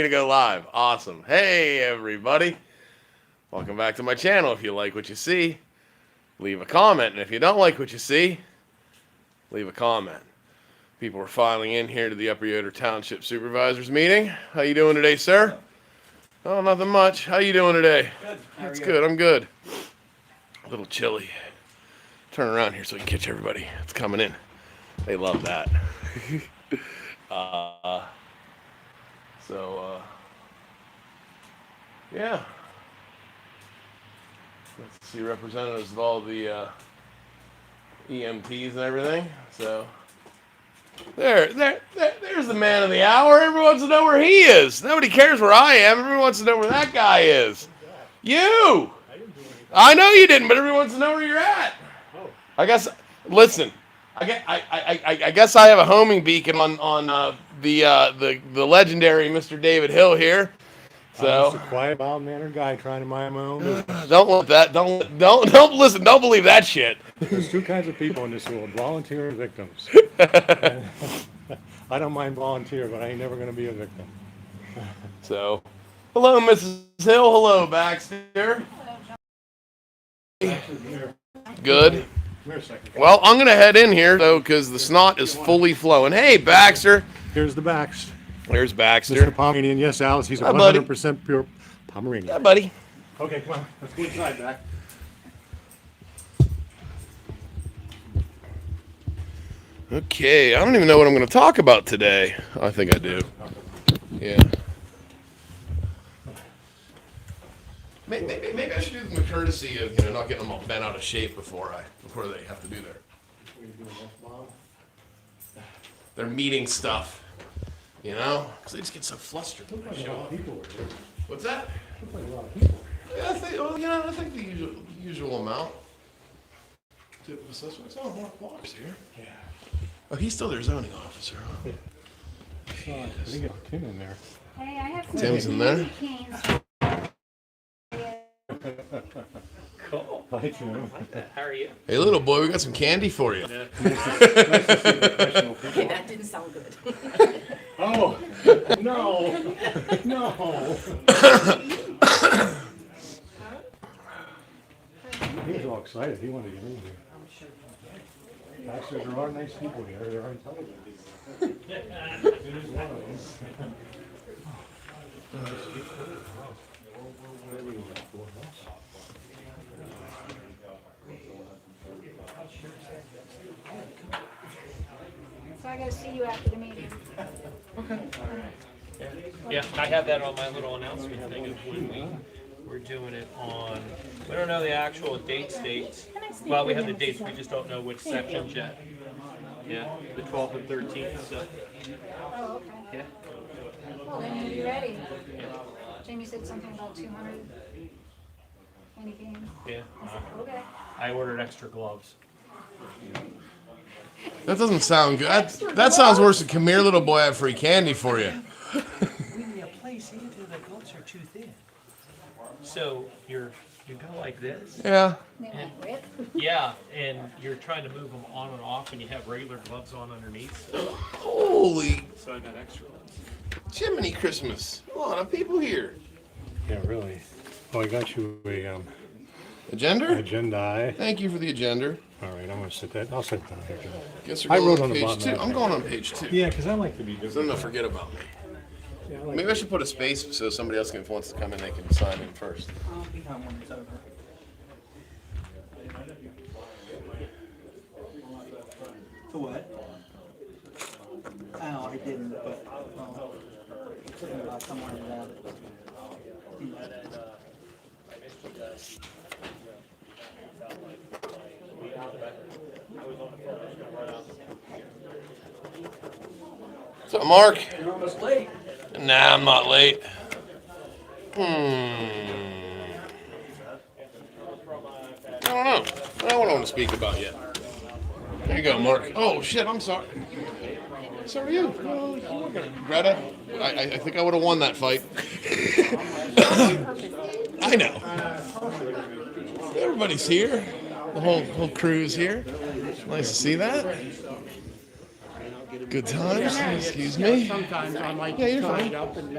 to go live. Awesome. Hey, everybody. Welcome back to my channel. If you like what you see, leave a comment. And if you don't like what you see, leave a comment. People are filing in here to the Upper Yoder Township Supervisors meeting. How you doing today, sir? Oh, nothing much. How you doing today? Good. That's good. I'm good. A little chilly. Turn around here so we can catch everybody. It's coming in. They love that. Yeah. Let's see representatives of all the EMTs and everything. So there's the man of the hour. Everyone wants to know where he is. Nobody cares where I am. Everyone wants to know where that guy is. You. I know you didn't, but everyone wants to know where you're at. I guess. Listen. I guess I have a homing beacon on the legendary Mr. David Hill here. So I'm just a quiet, mild-mannered guy trying to mind my own business. don't let that. Don't listen. Don't believe that shit. There's two kinds of people in this world: volunteer and victims. I don't mind volunteer, but I ain't never going to be a victim. So, hello, Mrs. Hill. Hello, Baxter. Good. Well, I'm gonna head in here though, because the snot is fully flowing. Hey, Baxter. Here's the Bax. There's Baxter. Mr. Pomeranian. Yes, Alice. He's a 100% pure Pomeranian. Yeah, buddy. Okay, come on. Let's go inside, Back. Okay, I don't even know what I'm going to talk about today. I think I do. Yeah. Maybe I should do them the courtesy of not getting them all bent out of shape before they have to do their meeting stuff. Because they just get so flustered when they show up. What's that? Yeah, I think the usual amount. Typical suspects. Oh, Mark Walker's here. Yeah. Oh, he's still their zoning officer, huh? I think it's Tim in there. Hey, I have some Tim's in there. canes. Cool. Hi, Tim. How are you? Hey, little boy, we got some candy for you. Nice to see professional people. Okay, that didn't sound good. Oh, no. No. He was all excited. He wanted to get in here. Actually, there are nice people here. There are intelligent people. It is one of them. So I gotta see you after the meeting. Yeah, I have that on my little announcement thing of when we're doing it on, we don't know the actual dates. Well, we have the dates, we just don't know which sections yet. Yeah, the 12th and 13th, so, Oh, okay. yeah. Well, then you'll be ready. Jamie said something about 200 candy canes. Yeah, I said, okay. I ordered extra gloves. That doesn't sound good. That sounds worse than come here, little boy, I have free candy for you. We place into the gloves are too thin. So you go like this. Yeah. They went rip. Yeah, and you're trying to move them on and off and you have regular gloves on underneath. Holy So I got extra ones. Jiminy Christmas. A lot of people here. Yeah, really. Oh, I got you a Agenda? agenda. Thank you for the agenda. All right, I'm gonna sit that. I'll sit down here, Joe. Guess I we're wrote going on on the page bottom. 2. I'm going on page 2. Yeah, because I like to be So different. they'll forget about me. Yeah, I like Maybe I should put a space so somebody else, if wants to come in, they can sign in first. For what? Oh, I didn't, but, something about someone that, What's up, Mark? you're almost late. Nah, I'm not late. I don't know. I don't want to speak about yet. There you go, Mark. Oh, shit, I'm sorry. So are you. Greta, I think I would have won that fight. I know. Everybody's here. The whole crew's here. Nice to see that. Good times. Excuse me. Sometimes I might Yeah, you're turn fine. it up and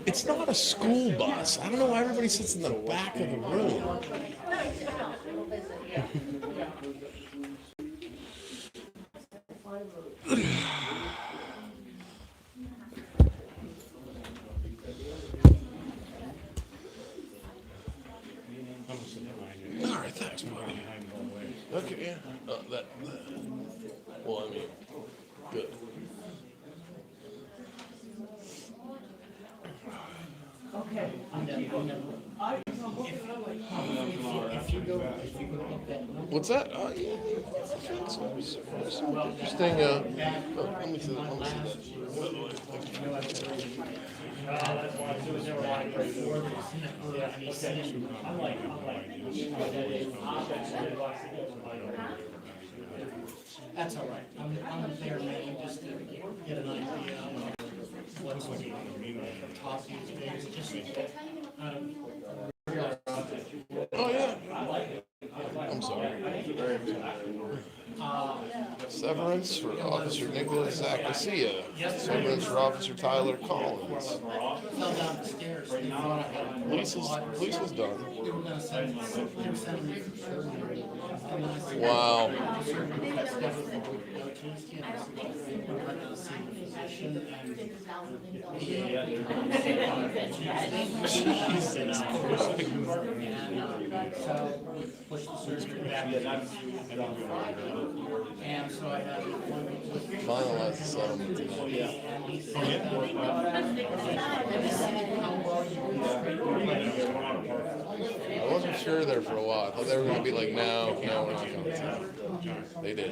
It's not a school bus. I don't know why everybody sits in the back of the room. All right, thanks, buddy. Okay, yeah. Well, I mean, good. What's that? Yeah. Some interesting. Let me see that. Let me see that. That's all right. I'm there maybe just to get an idea of what's top these days. Just Oh yeah. I'm sorry. Severance for Officer Nicholas Acacia. Severance for Officer Tyler Collins. fell down the stairs. They thought I had Police is done. they were gonna send me, they were sending me for surgery. And then I said, Wow. surgery, that's never going to go to his kid. I said, we're not gonna see the physician and so we pushed the surgery back. And so I had an appointment with Finalize the settlement tonight. and he said, how well you I wasn't sure there for a while. I thought they were going to be like, no, we're not coming to. They did.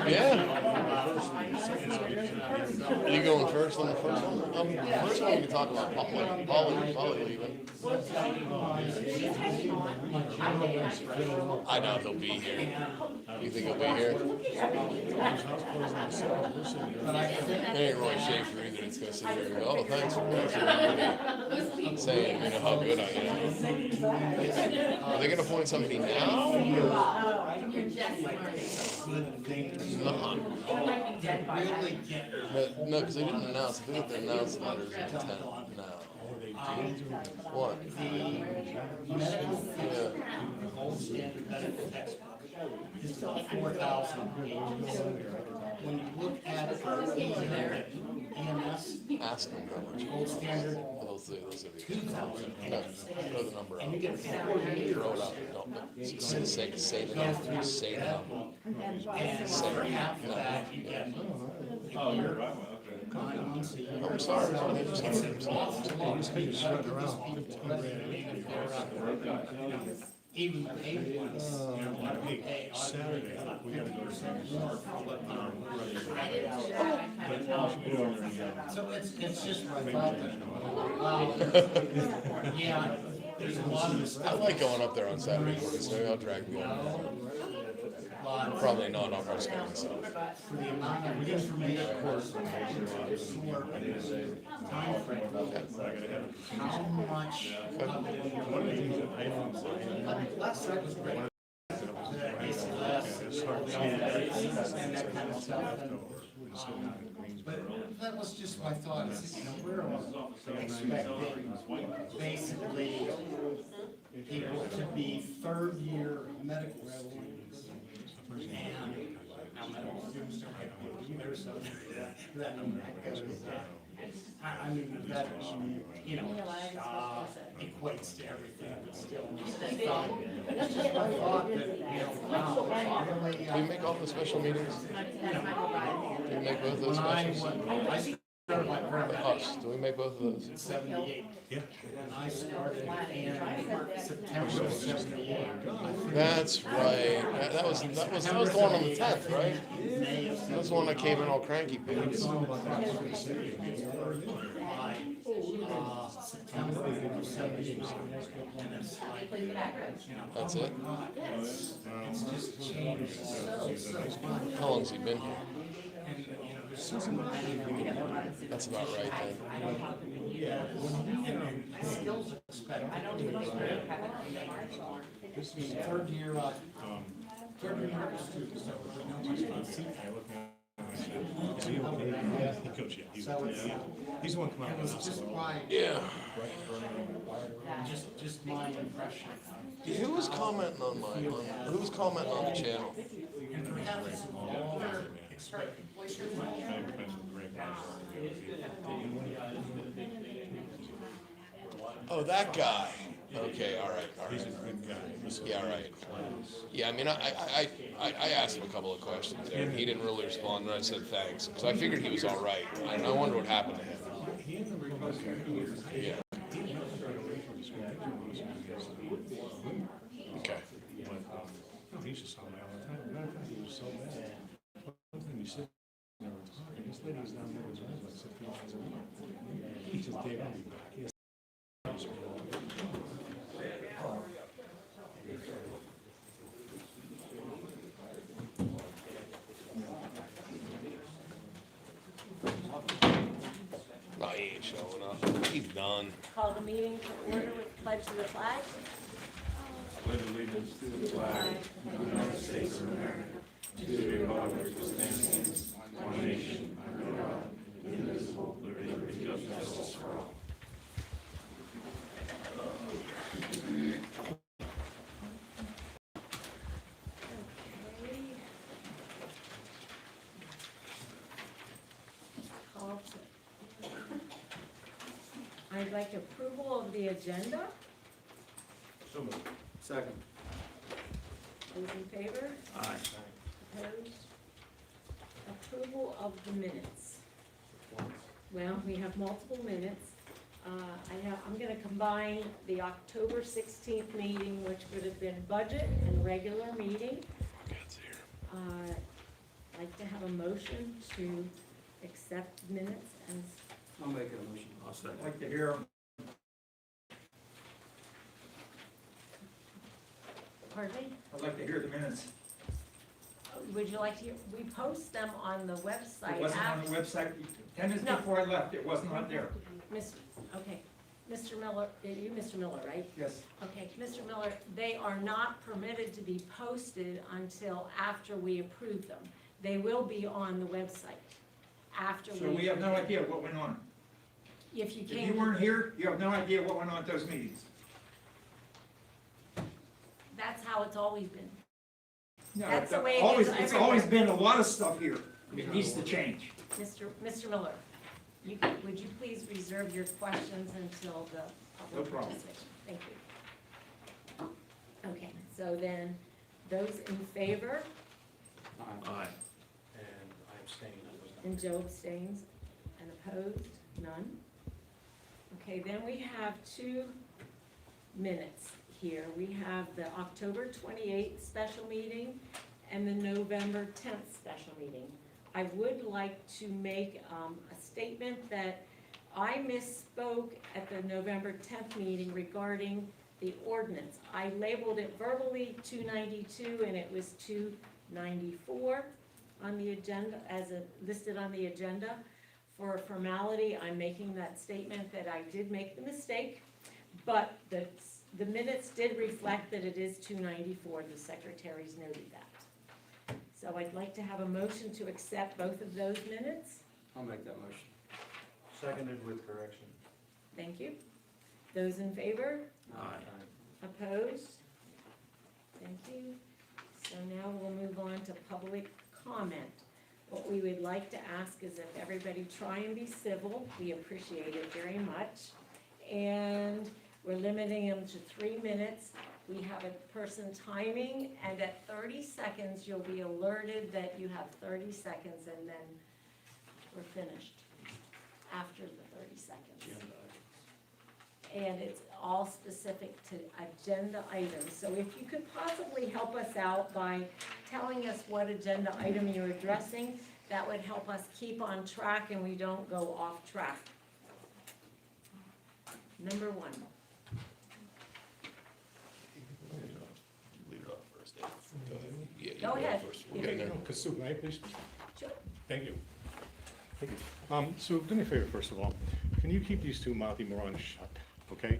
Yeah. Are you going first on the first one? First one we can talk about Polly leaving. I know they'll be here. You think he'll be here? It ain't Roy Schaefer either. It's gonna sit here and go, oh, thanks for saying, you know how good I am. Are they gonna appoint somebody now? Not. But, no, because they didn't announce. I think they announced letters of intent now. What? Yeah. gold standard medical textbook is 4,000 pages. When you look at EMS, Ask them how much. gold standard, Those are the 2,000. No, throw the number out. and you get Throw it out. Don't say the number. Say the number. and for half of that, you get 9 months a year. I'm sorry. Even the paid ones, you know, want to pay Saturday, we got 50% more for what so it's just what I thought. Yeah, there's a lot of I stuff. like going up there on Saturday mornings. Maybe I'll drag you over. Probably not on our schedule. So. For the amount of information, short time frame, how much. Last night was great. The ACLS, and that kind of stuff. But that was just my thought, is, you know, we're expecting basically people to be third-year medical students. And now medical students don't have to be there, so that number goes down. I mean, that, you know, equates to everything, but still. It's just my thought that, you know, wow, really, Do we make all the special meetings? Do we make both those specials? I started my program Us. Do we make both of those? in '78. Yeah. And I started in September of '78. That's right. That was the one on the 10th, right? That was the one that came in all cranky pants. September of '78. And it's like, you know, That's it. it's just changed so much. How long's he been here? And, you know, That's about right then. Yeah, and skills expected. This is third year medical students. He's the one coming It out was with just us. my, Yeah. just my impression. Who was commenting on who was commenting on the channel? And perhaps all their expected. Oh, that guy. Okay, all right, all He's a right. good guy. Yeah, right. Yeah, I mean, I asked him a couple of questions there, and he didn't really respond, and I said thanks, because I figured he was all right. And I wonder what happened to him. He had the request for years. Yeah. He had never got away from his Okay. No, he used to saw me all the time. Matter of fact, he was so bad. One time he said, they were talking, this lady was down there with his husband, said, he just gave up. He has- No, he ain't showing up. He's done. Call the meeting to order with pledge to the flag. Call to- I'd like approval of the agenda. Second. Those in favor? Aye. Opposed? Approval of the minutes. Well, we have multiple minutes. I'm gonna combine the October 16th meeting, which would have been budget and regular meeting. I'd like to have a motion to accept minutes as, I'll make a motion. I'll second. I'd like to hear, pardon me? I'd like to hear the minutes. Would you like to, we post them on the website. It wasn't on the website, 10 minutes No. before I left, it wasn't on there. Okay, Mr. Miller, you, Mr. Miller, right? Yes. Okay, Mr. Miller, they are not permitted to be posted until after we approve them. They will be on the website after we. So we have no idea what went on. If you If you came, weren't here, you have no idea what went on at those meetings. that's how it's always been. No, That's the way it is always- It's always everywhere. been a lot of stuff here. It needs to change. Mr. Miller, would you please reserve your questions until the No public problem. participation? Thank you. Okay, so then, those in favor, Aye. And I abstained. and Joe abstains, and opposed, none. Okay, then we have two minutes here. We have the October 28th special meeting and the November 10th special meeting. I would like to make a statement that I misspoke at the November 10th meeting regarding the ordinance. I labeled it verbally 292 and it was 294 on the agenda, listed on the agenda. For formality, I'm making that statement that I did make the mistake, but the minutes did reflect that it is 294, the secretaries noted that. So I'd like to have a motion to accept both of those minutes. I'll make that motion. Seconded with correction. Thank you. Those in favor? Aye. Opposed? Thank you. So now we'll move on to public comment. What we would like to ask is if everybody try and be civil, we appreciate it very much. And we're limiting them to 3 minutes. We have a person timing, and at 30 seconds, you'll be alerted that you have 30 seconds, and then we're finished after the 30 seconds. And it's all specific to agenda items. So if you could possibly help us out by telling us what agenda item you're addressing, that would help us keep on track and we don't go off track. Number 1. Leave it off first, Dave. Go ahead. Yeah, you Go ahead. first. We'll get in there. Kasu, may I please? Sure. Thank you. Thank you. Sue, do me a favor, first of all. Can you keep these two mouthy morons shut, okay?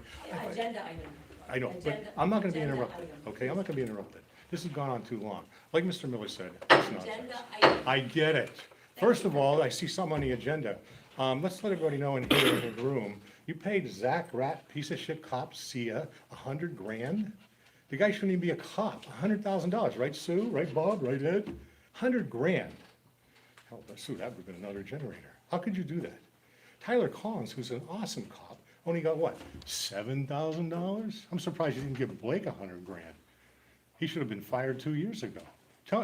Agenda item. I know, but Agenda- I'm not gonna be agenda interrupted, item. okay? I'm not gonna be interrupted. This has gone on too long. Like Mr. Miller said, it's nonsense. Agenda item. I get it. First of all, I see some on the agenda. Let's let everybody know in here in the room, you paid Zach Rat, piece of shit cop, Sia, $100,000? The guy shouldn't even be a cop, $100,000, right, Sue? Right, Bob? Right, Ed? $100,000. Hell, Sue, that would've been another generator. How could you do that? Tyler Collins, who's an awesome cop, only got what, $7,000? I'm surprised you didn't give Blake $100,000. He should have been fired 2 years ago.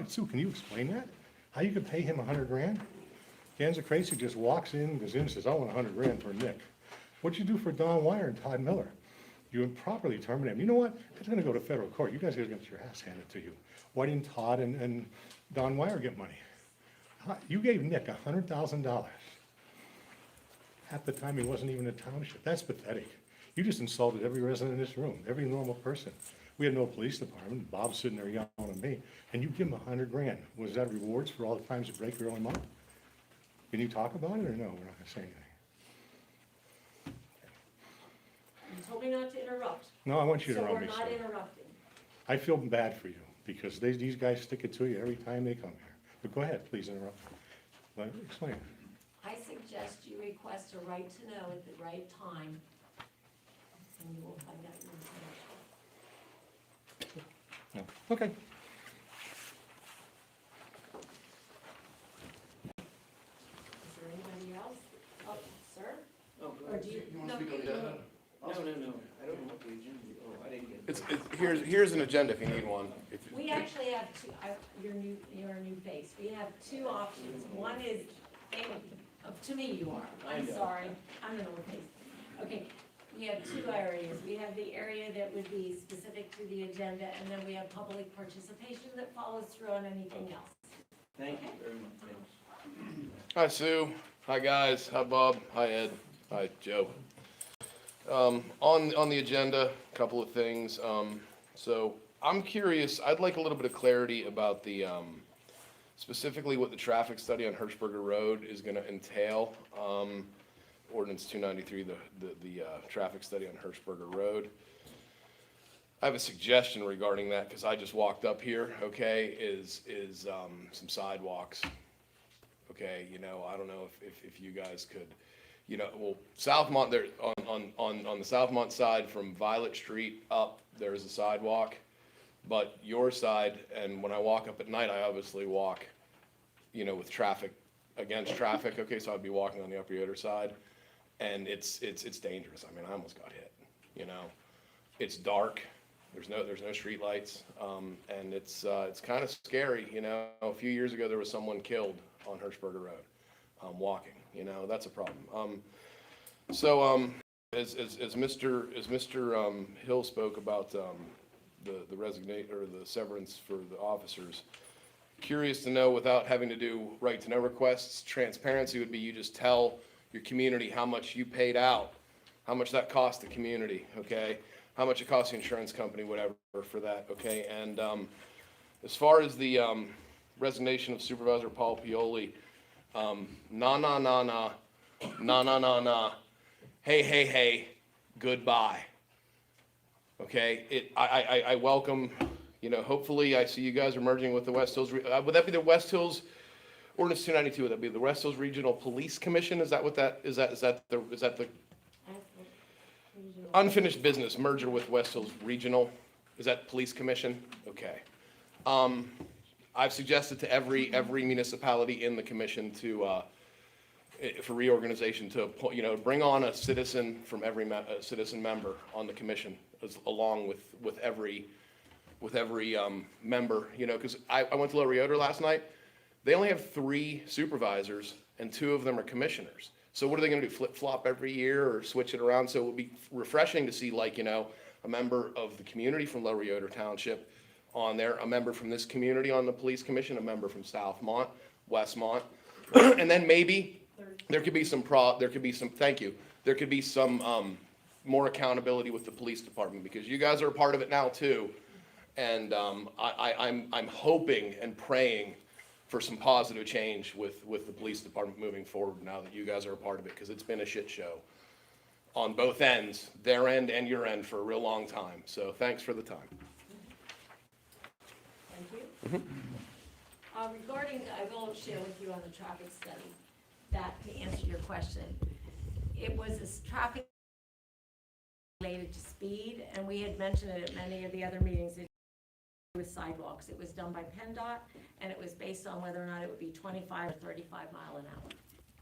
Sue, can you explain that? How you could pay him $100,000? Ganza Crazy just walks in, goes in and says, I want $100,000 for Nick. What'd you do for Don Wire and Todd Miller? You improperly terminated him. You know what? It's gonna go to federal court. You guys are gonna get your ass handed to you. Why didn't Todd and Don Wire get money? You gave Nick $100,000. At the time, he wasn't even a township. That's pathetic. You just insulted every resident in this room, every normal person. We had no police department. Bob's sitting there yelling at me, and you give him $100,000. Was that rewards for all the times you break your own mouth? Can you talk about it, or no? We're not gonna say anything. You told me not to interrupt. No, I want you to So run we're me, not sir. interrupting. I feel bad for you, because these guys stick it to you every time they come here. But go ahead, please interrupt. Explain. I suggest you request a right to know at the right time, and you will find out your information. No. Okay. Is there anybody else? Oh, sir? Oh, go Or ahead. do you? You no, want to speak on you- the agenda? No, I don't know what the agenda, I didn't get it. Here's an agenda if you need one. We actually have two, you're a new face. We have two options. One is, to me you are, I I'm know. sorry, I'm an old face. Okay, we have two areas. We have the area that would be specific to the agenda, and then we have public participation that follows through on anything else. Thank you very much, thanks. Hi, Sue. Hi, guys. Hi, Bob. Hi, Ed. Hi, Joe. On the agenda, a couple of things. So I'm curious, I'd like a little bit of clarity about the, specifically what the traffic study on Hirschberger Road is gonna entail. Ordinance 293, the traffic study on Hirschberger Road. I have a suggestion regarding that, because I just walked up here, okay, is some sidewalks. Okay, you know, I don't know if you guys could, you know, well, Southmont, there, on the Southmont side from Violet Street up, there's a sidewalk. But your side, and when I walk up at night, I obviously walk, you know, with traffic, against traffic, okay, so I'd be walking on the upper Yoder side. And it's dangerous. I mean, I almost got hit, you know. It's dark, there's no street lights, and it's kind of scary, you know. A few years ago, there was someone killed on Hirschberger Road, walking, you know, that's a problem. As Mr. Hill spoke about, the resignate, or the severance for the officers, curious to know, without having to do right to know requests, transparency would be you just tell your community how much you paid out, how much that cost the community, okay? How much it cost the insurance company, whatever, for that, okay? And as far as the resignation of Supervisor Paul Pioli, nah, hey, goodbye. Okay, I welcome, you know, hopefully I see you guys are merging with the West Hills, would that be the West Hills Ordinance 292, would that be the West Hills Regional Police Commission? Is that what that, is that the unfinished business merger with West Hills Regional? Is that Police Commission? Okay. I've suggested to every municipality in the commission to, for reorganization, to, you know, bring on a citizen from every citizen member on the commission, along with every member, you know, because I went to Lower Yoder last night. They only have 3 supervisors, and 2 of them are commissioners. So what are they gonna do, flip-flop every year, or switch it around? So it would be refreshing to see, like, you know, a member of the community from Lower Yoder Township on there, a member from this community on the police commission, a member from Southmont, Westmont, and then maybe there could be some more accountability with the police department, because you guys are a part of it now too. And I'm hoping and praying for some positive change with the police department moving forward now that you guys are a part of it, because it's been a shit show on both ends, their end and your end, for a real long time. So thanks for the time. Thank you. Regarding, I will share with you on the traffic study, that to answer your question, it was this traffic related to speed, and we had mentioned it at many of the other meetings. With sidewalks, it was done by PennDOT, and it was based on whether or not it would be 25 or 35 mile an hour.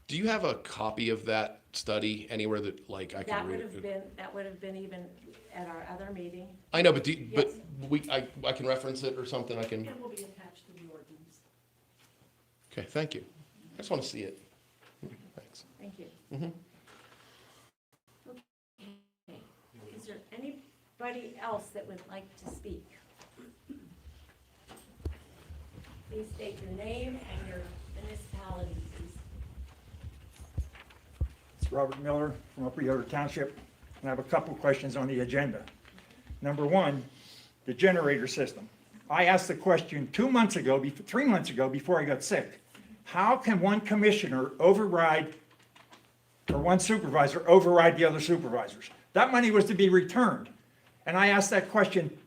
Do you have a copy of that study anywhere that, like, I can read it? That would have been even at our other meeting. I know, but Yes. I can reference it or something, I can, It will be attached to the ordinance. okay, thank you. I just want to see it. Thanks. Thank you. Mhm. Okay. Is there anybody else that would like to speak? Please state your name and your municipality, please. It's Robert Miller from Upper Yoder Township, and I have a couple questions on the agenda. Number one, the generator system. I asked the question 3 months ago, before I got sick. How can one commissioner override, or one supervisor override the other supervisors? That money was to be returned. And I asked that question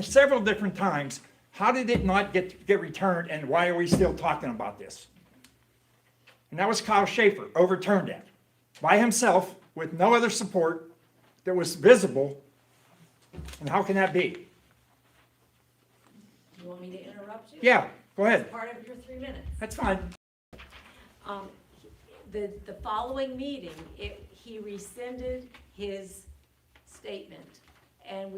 several different times. How did it not get returned, and why are we still talking about this? And that was Kyle Schaefer, overturned that by himself with no other support that was visible. And how can that be? You want me to interrupt you? Yeah, go ahead. It's part of your 3 minutes. That's fine. The following meeting, he rescinded his statement, and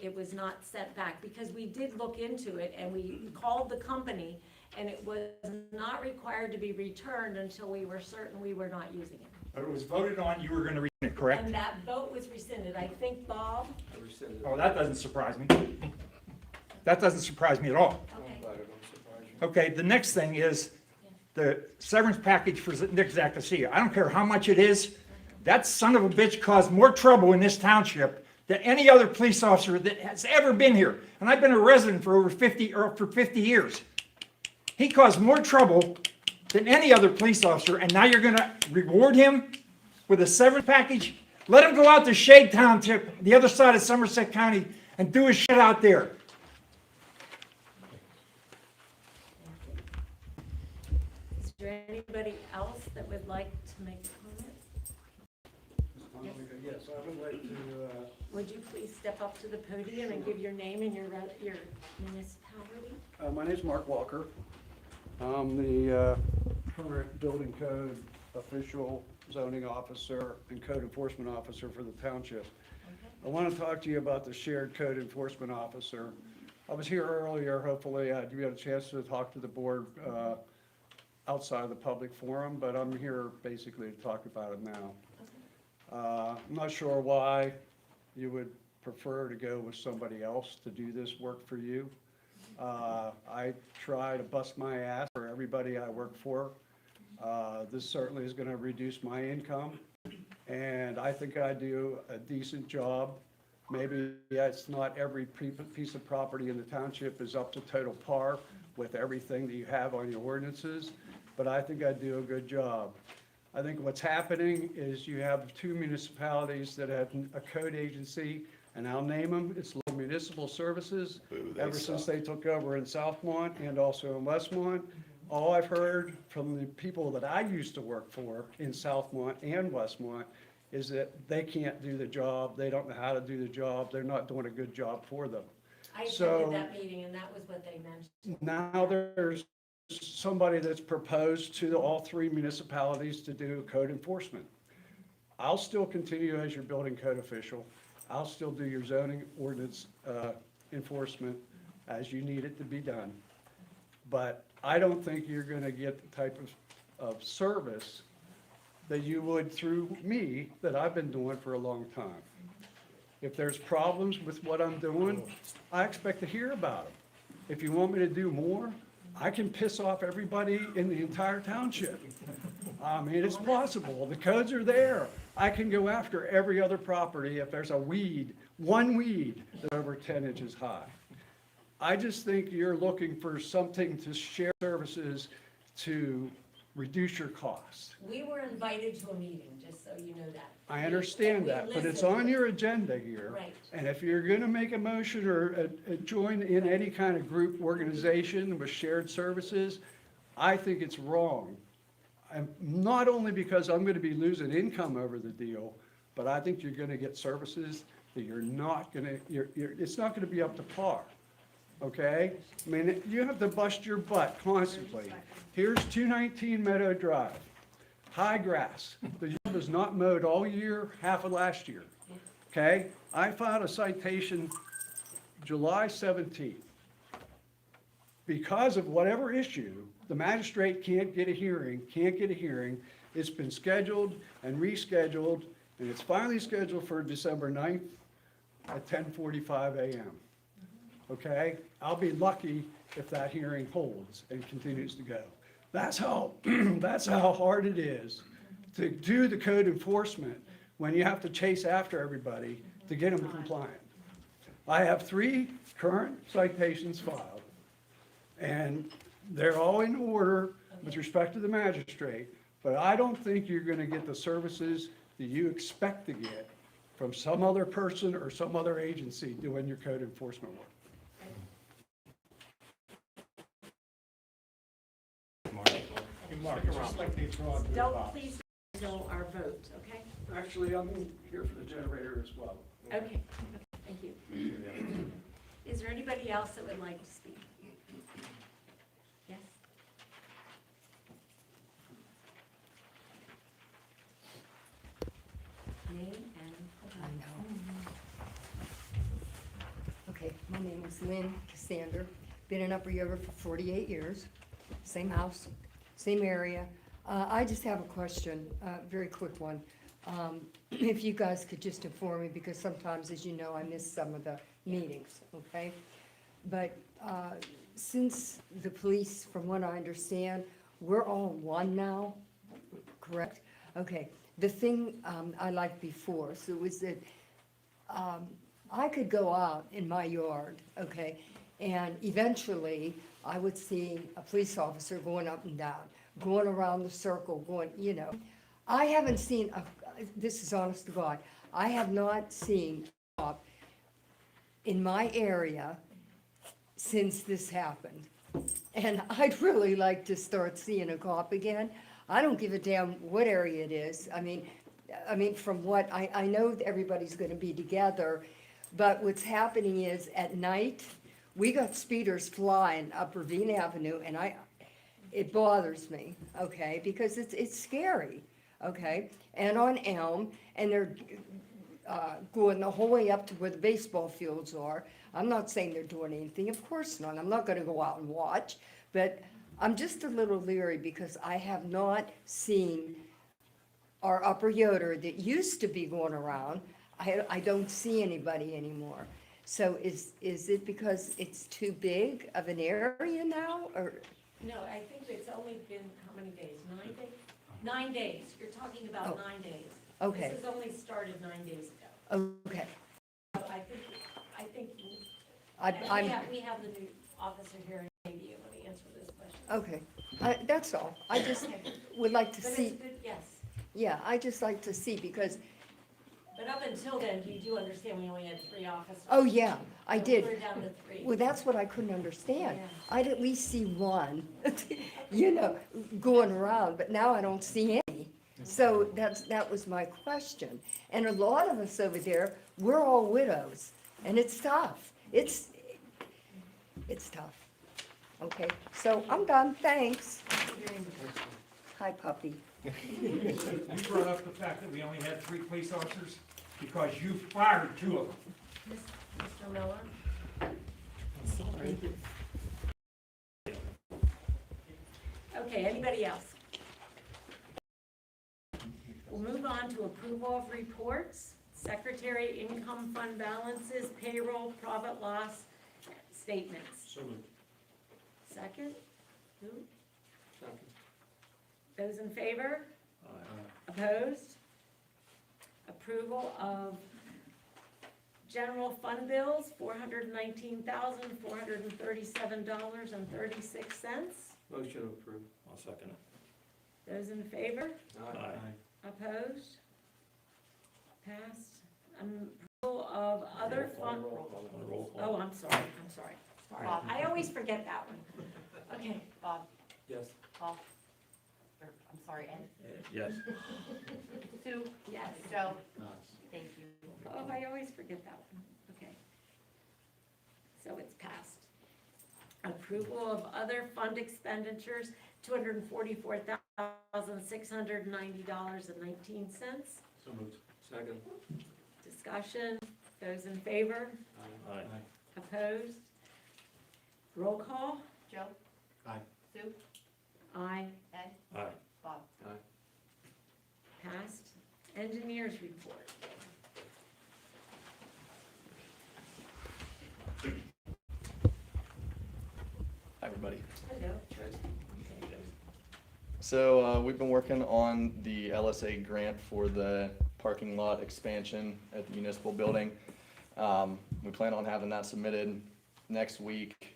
it was not sent back, because we did look into it, and we called the company, and it was not required to be returned until we were certain we were not using it. But it was voted on, you were gonna read it, correct? And that vote was rescinded. I think, Bob? I rescinded. Oh, that doesn't surprise me. That doesn't surprise me at all. Okay. Glad it don't surprise you. Okay, the next thing is the severance package for Nick Zaccasia. I don't care how much it is, that son of a bitch caused more trouble in this township than any other police officer that has ever been here. And I've been a resident for over 50 years. He caused more trouble than any other police officer, and now you're gonna reward him with a severance package? Let him go out to Shade Township, the other side of Somerset County, and do his shit out there. Is there anybody else that would like to make a comment? Yes, I would like to, Would you please step up to the podium and give your name and your municipality? my name's Mark Walker. I'm the current building code official, zoning officer, and code enforcement officer for the township. I want to talk to you about the shared code enforcement officer. I was here earlier, hopefully I do get a chance to talk to the board outside of the public forum, but I'm here basically to talk about it now. I'm not sure why you would prefer to go with somebody else to do this work for you. I try to bust my ass for everybody I work for. This certainly is going to reduce my income, and I think I do a decent job. Maybe it's not every piece of property in the township is up to total par with everything that you have on your ordinances, but I think I do a good job. I think what's happening is you have 2 municipalities that have a code agency, and I'll name them. It's Little Municipal Services. Ever since they took over in Southmont and also in Westmont, all I've heard from the people that I used to work for in Southmont and Westmont is that they can't do the job. They don't know how to do the job. They're not doing a good job for them. I So- attended that meeting, and that was what they mentioned. Now there's somebody that's proposed to all 3 municipalities to do code enforcement. I'll still continue as your building code official. I'll still do your zoning ordinance enforcement as you need it to be done. But I don't think you're gonna get the type of service that you would through me that I've been doing for a long time. If there's problems with what I'm doing, I expect to hear about them. If you want me to do more, I can piss off everybody in the entire township. I mean, it's possible. The codes are there. I can go after every other property if there's a weed, one weed that's over 10 inches high. I just think you're looking for something to share services to reduce your costs. We were invited to a meeting, just so you know that. I understand We that, but it's listened. on your agenda here. Right. And if you're gonna make a motion or join in any kind of group organization with shared services, I think it's wrong. And not only because I'm gonna be losing income over the deal, but I think you're gonna get services that you're not gonna, it's not gonna be up to par. Okay? I mean, you have to bust your butt constantly. Here's 219 Meadow Drive, high grass. The yard was not mowed all year, half of last year. Okay? I filed a citation July 17th. Because of whatever issue, the magistrate can't get a hearing. It's been scheduled and rescheduled, and it's finally scheduled for December 9th at 10:45 a.m. Okay? I'll be lucky if that hearing holds and continues to go. That's how, that's how hard it is to do the code enforcement when you have to chase after everybody to get them compliant. I have 3 current citations filed, and they're all in order with respect to the magistrate, but I don't think you're gonna get the services that you expect to get from some other person or some other agency doing your code enforcement work. Hey, Mark, just like they throw out blue Don't box. please know our vote, okay? Actually, I'm here for the generator as well. Okay, thank you. Is there anybody else that would like to speak? Yes? Name and. Okay, my name is Lynn Cassander. Been in Upper Yoder for 48 years. Same house, same area. I just have a question, very quick one. If you guys could just inform me, because sometimes, as you know, I miss some of the meetings, okay? But since the police, from what I understand, we're all one now, correct? Okay, the thing I liked before, so was that I could go out in my yard, okay, and eventually I would see a police officer going up and down, going around the circle, going, you know. I haven't seen, this is honest to God, I have not seen a cop in my area since this happened. And I'd really like to start seeing a cop again. I don't give a damn what area it is. I mean, from what, I know that everybody's gonna be together, but what's happening is at night, we got speeders flying up Ravine Avenue, and it bothers me, okay, because it's scary, okay? And on Elm, and they're going the whole way up to where the baseball fields are. I'm not saying they're doing anything, of course not. I'm not gonna go out and watch, but I'm just a little leery because I have not seen our Upper Yoder that used to be going around. I don't see anybody anymore. So is it because it's too big of an area now, or? No, I think it's only been, how many days, 9 days? 9 days, you're talking about 9 days. Okay. This has only started 9 days ago. Okay, So I think, I'm, we have the new officer here and maybe able to answer this question. okay, that's all. I just would like to But see, it's good, yes. yeah, I just like to see, because, But up until then, you do understand we only had 3 officers. oh, yeah, I So did. We're down to 3. Well, that's what I couldn't understand. Yeah. I'd at least see one, you know, going around, but now I don't see any. So that was my question. And a lot of us over there, we're all widows, and it's tough. It's tough. Okay, so I'm done, thanks. Hi, puppy. You brought up the fact that we only had 3 police officers because you fired 2 of them. Mr. Miller? Sorry. Okay, anybody else? We'll move on to approval of reports, secretary income fund balances, payroll, profit loss statements. So moved. Second? Who? Second. Those in favor? Opposed? Approval of General fund bills, $419,437.36. Motion approved. I'll second it. Those in favor? Aye. Opposed? Passed. Approval of other fund. Roll call. Oh, I'm sorry. Sorry. I always forget that one. Okay, Bob, Yes. Paul, or, I'm sorry, Ed, Yes. Sue, yes. Joe, thank you. Oh, I always forget that one. Okay. So it's passed. Approval of other fund expenditures, $244,690.19. So moved. Second. Discussion, those in favor? Aye. Opposed? Roll call? Joe? Aye. Sue, Aye. Ed, Aye. Bob. Aye. Passed. Engineers report. Hi, everybody. Hello. So we've been working on the LSA grant for the parking lot expansion at the municipal building. We plan on having that submitted next week.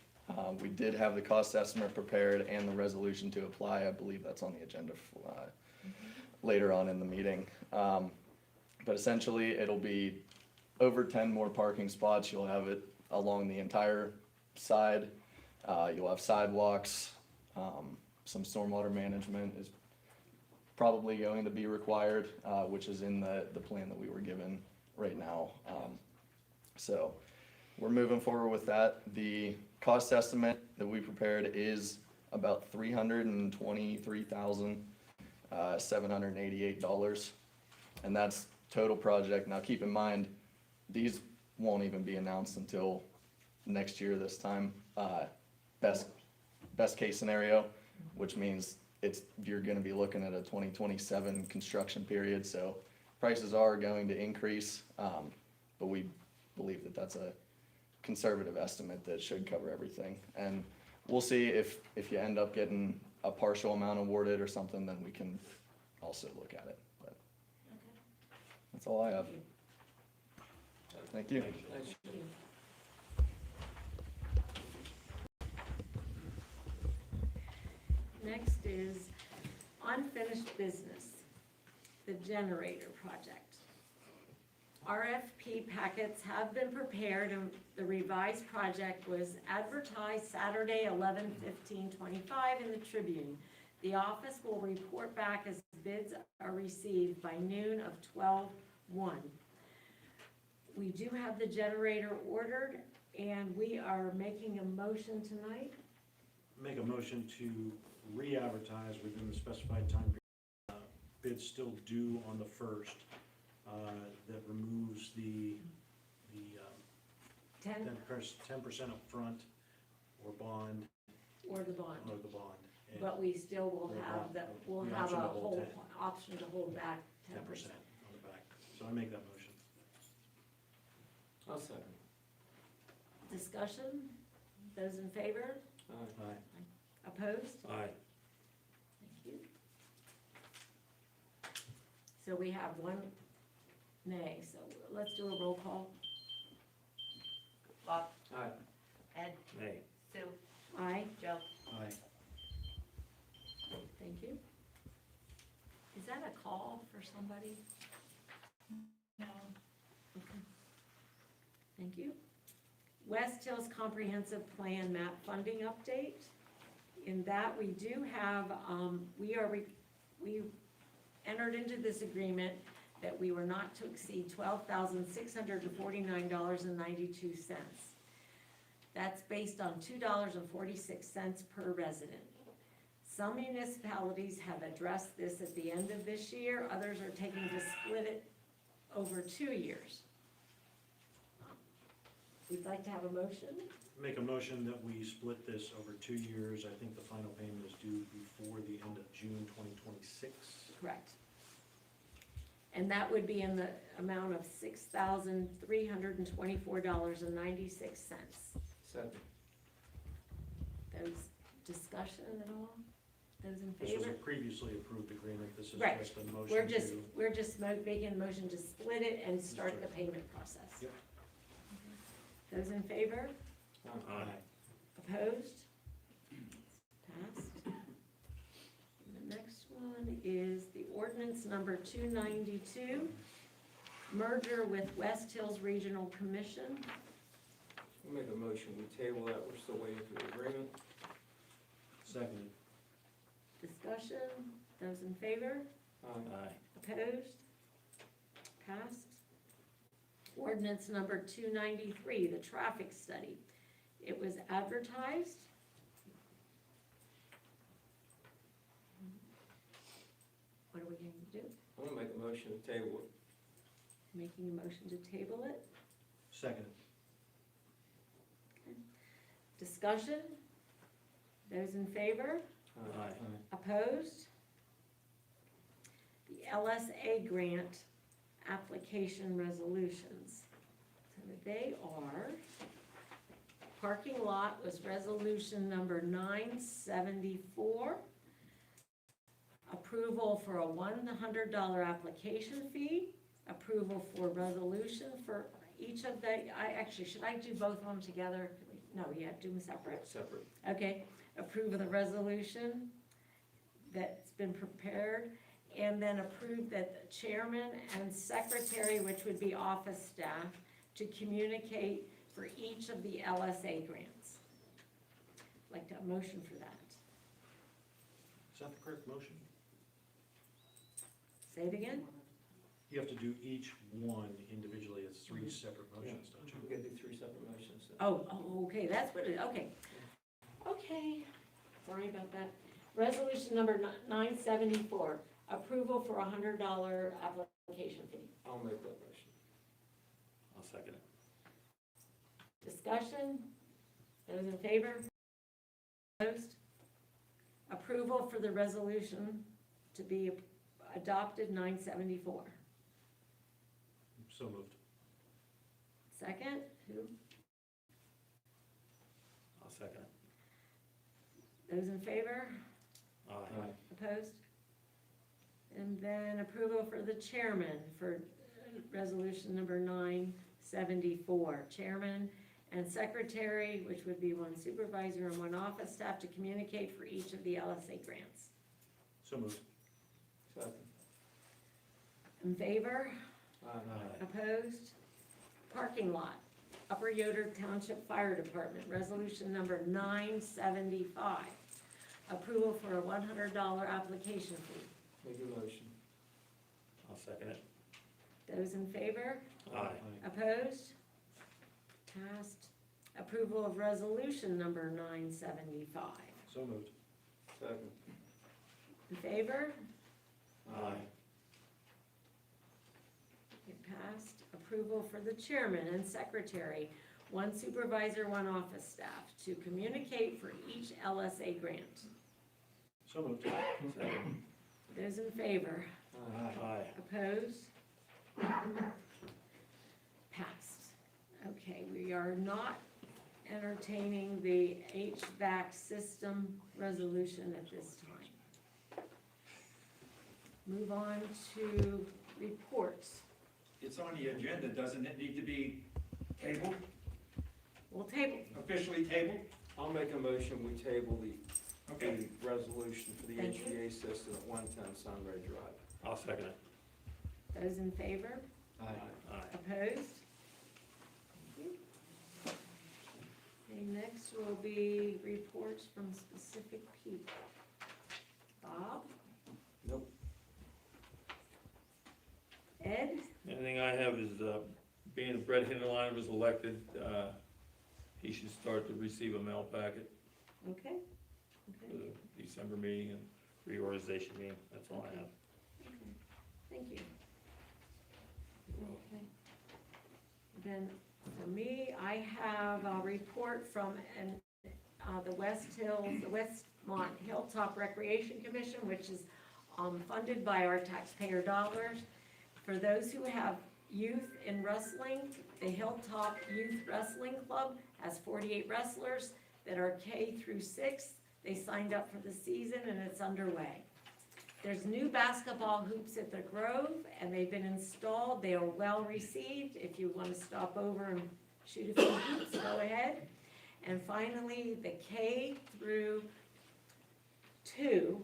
We did have the cost estimate prepared and the resolution to apply. I believe that's on the agenda for, later on in the meeting. But essentially, it'll be over 10 more parking spots. You'll have it along the entire side. You'll have sidewalks. Some stormwater management is probably going to be required, which is in the plan that we were given right now. So we're moving forward with that. The cost estimate that we prepared is about $323,788. And that's total project. Now keep in mind, these won't even be announced until next year this time. Best case scenario, which means you're gonna be looking at a 2027 construction period, so prices are going to increase, but we believe that that's a conservative estimate that should cover everything. And we'll see if you end up getting a partial amount awarded or something, then we can also look at it, but that's all I have. Thank you. Next is unfinished business, the generator project. RFP packets have been prepared and the revised project was advertised Saturday, 11/15/25 in the Tribune. The office will report back as bids are received by noon of 12/1. We do have the generator ordered and we are making a motion tonight. Make a motion to re-advertise within the specified time period. Bids still due on the 1st. That removes the 10% upfront or bond, Or the bond, or the bond. And but we still will have the, we'll The have a option to hold whole 10. option to hold back 10% 10%. on the back. So I make that motion. I'll second. Discussion, those in favor, Aye. Aye. opposed? Aye. Thank you. So we have one nay, so let's do a roll call. Bob, Aye. Ed, Nay. Sue, Aye, Joe. Aye. thank you. Is that a call for somebody? No. Okay. Thank you. West Hills Comprehensive Plan Map Funding Update. In that, we do have, we entered into this agreement that we were not to exceed $12,649.92. That's based on $2.46 per resident. Some municipalities have addressed this at the end of this year, others are taking to split it over 2 years. We'd like to have a motion. Make a motion that we split this over 2 years. I think the final payment is due before the end of June 2026. Correct. And that would be in the amount of $6,324.96. Second. Those discussion at all? Those in This was a favor? previously approved agreement. This is Right. just a motion We're just to. making a motion to split it and start the payment process. Yep. Those in favor? Aye. Opposed? Passed. And the next one is the ordinance number 292, merger with West Hills Regional Commission. I'll make a motion, we table that, we're still waiting for the agreement. Second. Discussion, those in favor? Aye. Opposed? Passed. Ordinance number 293, the traffic study. It was advertised. What are we going to do? I'm gonna make a motion to table it. Making a motion to table it. Second. Discussion? Those in favor? Aye. Opposed? The LSA grant application resolutions. So they are, parking lot was resolution number 974. Approval for a $100 application fee. Approval for resolution for each of the, should I do both of them together? No, yeah, do them separate. Separate. Okay, approve of the resolution that's been prepared, and then approve that the chairman and secretary, which would be office staff, to communicate for each of the LSA grants. I'd like to have a motion for that. Is that the correct motion? Say it again? You have to do each one individually, it's three separate motions, don't you? We gotta do three separate motions. So. Oh, okay, that's what it, okay. Okay, sorry about that. Resolution number 974, approval for a $100 application fee. I'll make that motion. I'll second it. Discussion? Those in favor? Opposed? Approval for the resolution to be adopted 974. So moved. Second, who? I'll second it. Those in favor? Aye. Opposed? And then approval for the chairman for resolution number 974. Chairman and secretary, which would be one supervisor and one office staff, to communicate for each of the LSA grants. So moved. Second. In favor? Aye. Opposed? Parking lot, Upper Yoder Township Fire Department, resolution number 975. Approval for a $100 application fee. Make a motion. I'll second it. Those in favor? Aye. Opposed? Passed. Approval of resolution number 975. So moved. Second. In favor? Aye. It passed. Approval for the chairman and secretary, one supervisor, one office staff, to communicate for each LSA grant. So moved. Second. Those in favor? Aye. Opposed? Passed. Okay, we are not entertaining the HVAC system resolution at this time. Move on to reports. It's on the agenda, doesn't it need to be tabled, We'll table. officially tabled? I'll make a motion, we table the Okay. resolution for the Thank you. HVA system at 110 Sunray Drive. I'll second it. Those in favor? Aye. Opposed? Okay, next will be reports from specific people. Bob? Nope. Ed? The only thing I have is, being Brett Hinterline was elected, he should start to receive a mail packet Okay. for Okay, the December meeting and reorganization meeting. That's all I have. thank you. Okay. Then for me, I have a report from the Westmont Hilltop Recreation Commission, which is funded by our taxpayer dollars. For those who have youth in wrestling, the Hilltop Youth Wrestling Club has 48 wrestlers that are K through 6. They signed up for the season and it's underway. There's new basketball hoops at the Grove and they've been installed. They are well received. If you want to stop over and shoot a few hoops, go ahead. And finally, the K through 2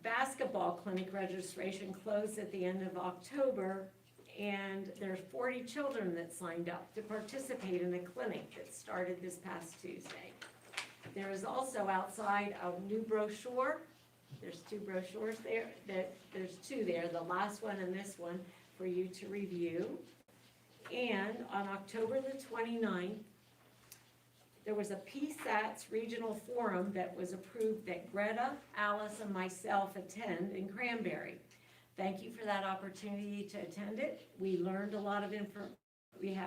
basketball clinic registration closed at the end of October, and there's 40 children that signed up to participate in a clinic that started this past Tuesday. There is also outside a new brochure. There's 2 brochures there, there's 2 there, the last one and this one, for you to review. And on October the 29th, there was a PSATS regional forum that was approved that Greta, Alice, and myself attend in Cranberry. Thank you for that opportunity to attend it. We learned a lot of we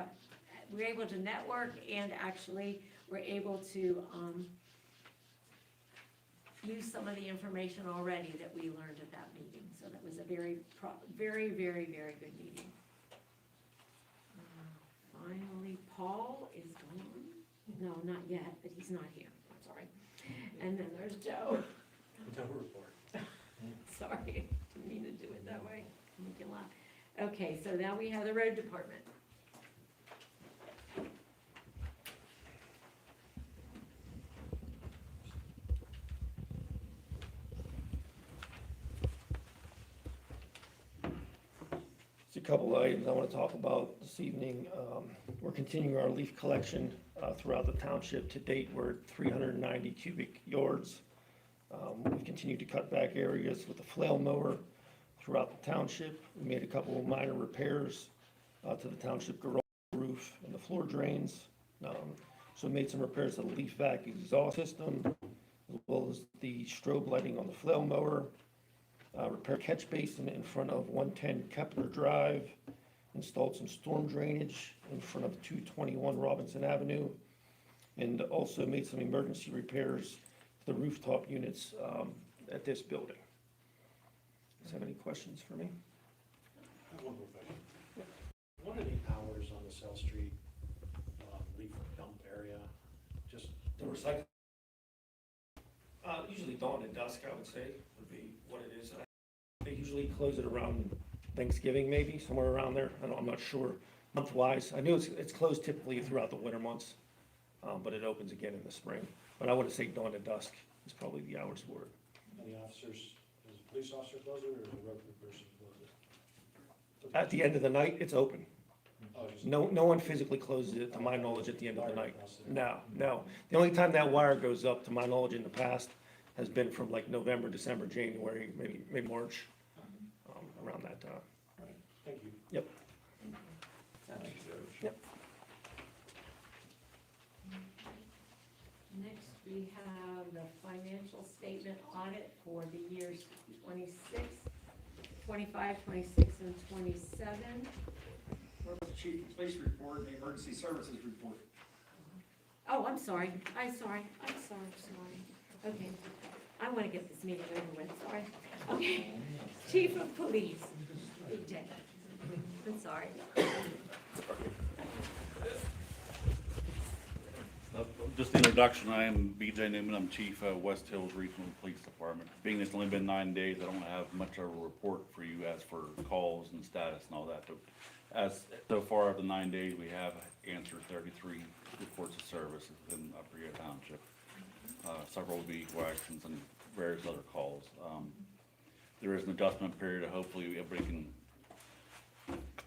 were able to network, and actually were able to use some of the information already that we learned at that meeting. So that was a very, very good meeting. Finally, Paul is gone. No, not yet, but he's not here, I'm sorry. And then there's Joe. No report. Sorry, didn't mean to do it that way, make you laugh. Okay, so now we have the road department. Just a couple of items I want to talk about this evening. We're continuing our leaf collection throughout the township. To date, we're at 390 cubic yards. We've continued to cut back areas with the flail mower throughout the township. We made a couple of minor repairs to the township garage roof and the floor drains. So made some repairs to the leaf vac exhaust system, as well as the strobe lighting on the flail mower. Repair catch basin in front of 110 Kepler Drive. Installed some storm drainage in front of 221 Robinson Avenue. And also made some emergency repairs to the rooftop units at this building. Does have any questions for me? I have one more question. What are the hours on the South Street leaf dump area? Just The recycling, usually dawn and dusk, I would say, would be what it is. They usually close it around Thanksgiving, maybe, somewhere around there. I'm not sure month-wise. I knew it's closed typically throughout the winter months, but it opens again in the spring. But I wouldn't say dawn to dusk is probably the hours for it. and the officers, does the police officer close it, or does the road person close it? At the end of the night, it's open. Oh, just- No one physically closes it, to my knowledge, at the end of the night. No. The only time that wire goes up, to my knowledge, in the past, has been from like November, December, January, maybe March, around that time. Thank you. Yep. Yep. Next, we have the financial statement audit for the years 26, 25, 26, and 27. Chief of Police report and the emergency services report. Oh, I'm sorry. Okay, I want to get this meeting over with, sorry. Okay, Chief of Police, BJ. I'm sorry. Just the introduction, I am BJ Newman, I'm Chief of West Hills Regional Police Department. Being it's only been 9 days, I don't have much of a report for you as for calls and status and all that, but as so far of the 9 days, we have answered 33 reports of service in Upper Yoder Township. Several vehicle accidents and various other calls. There is an adjustment period, hopefully everybody can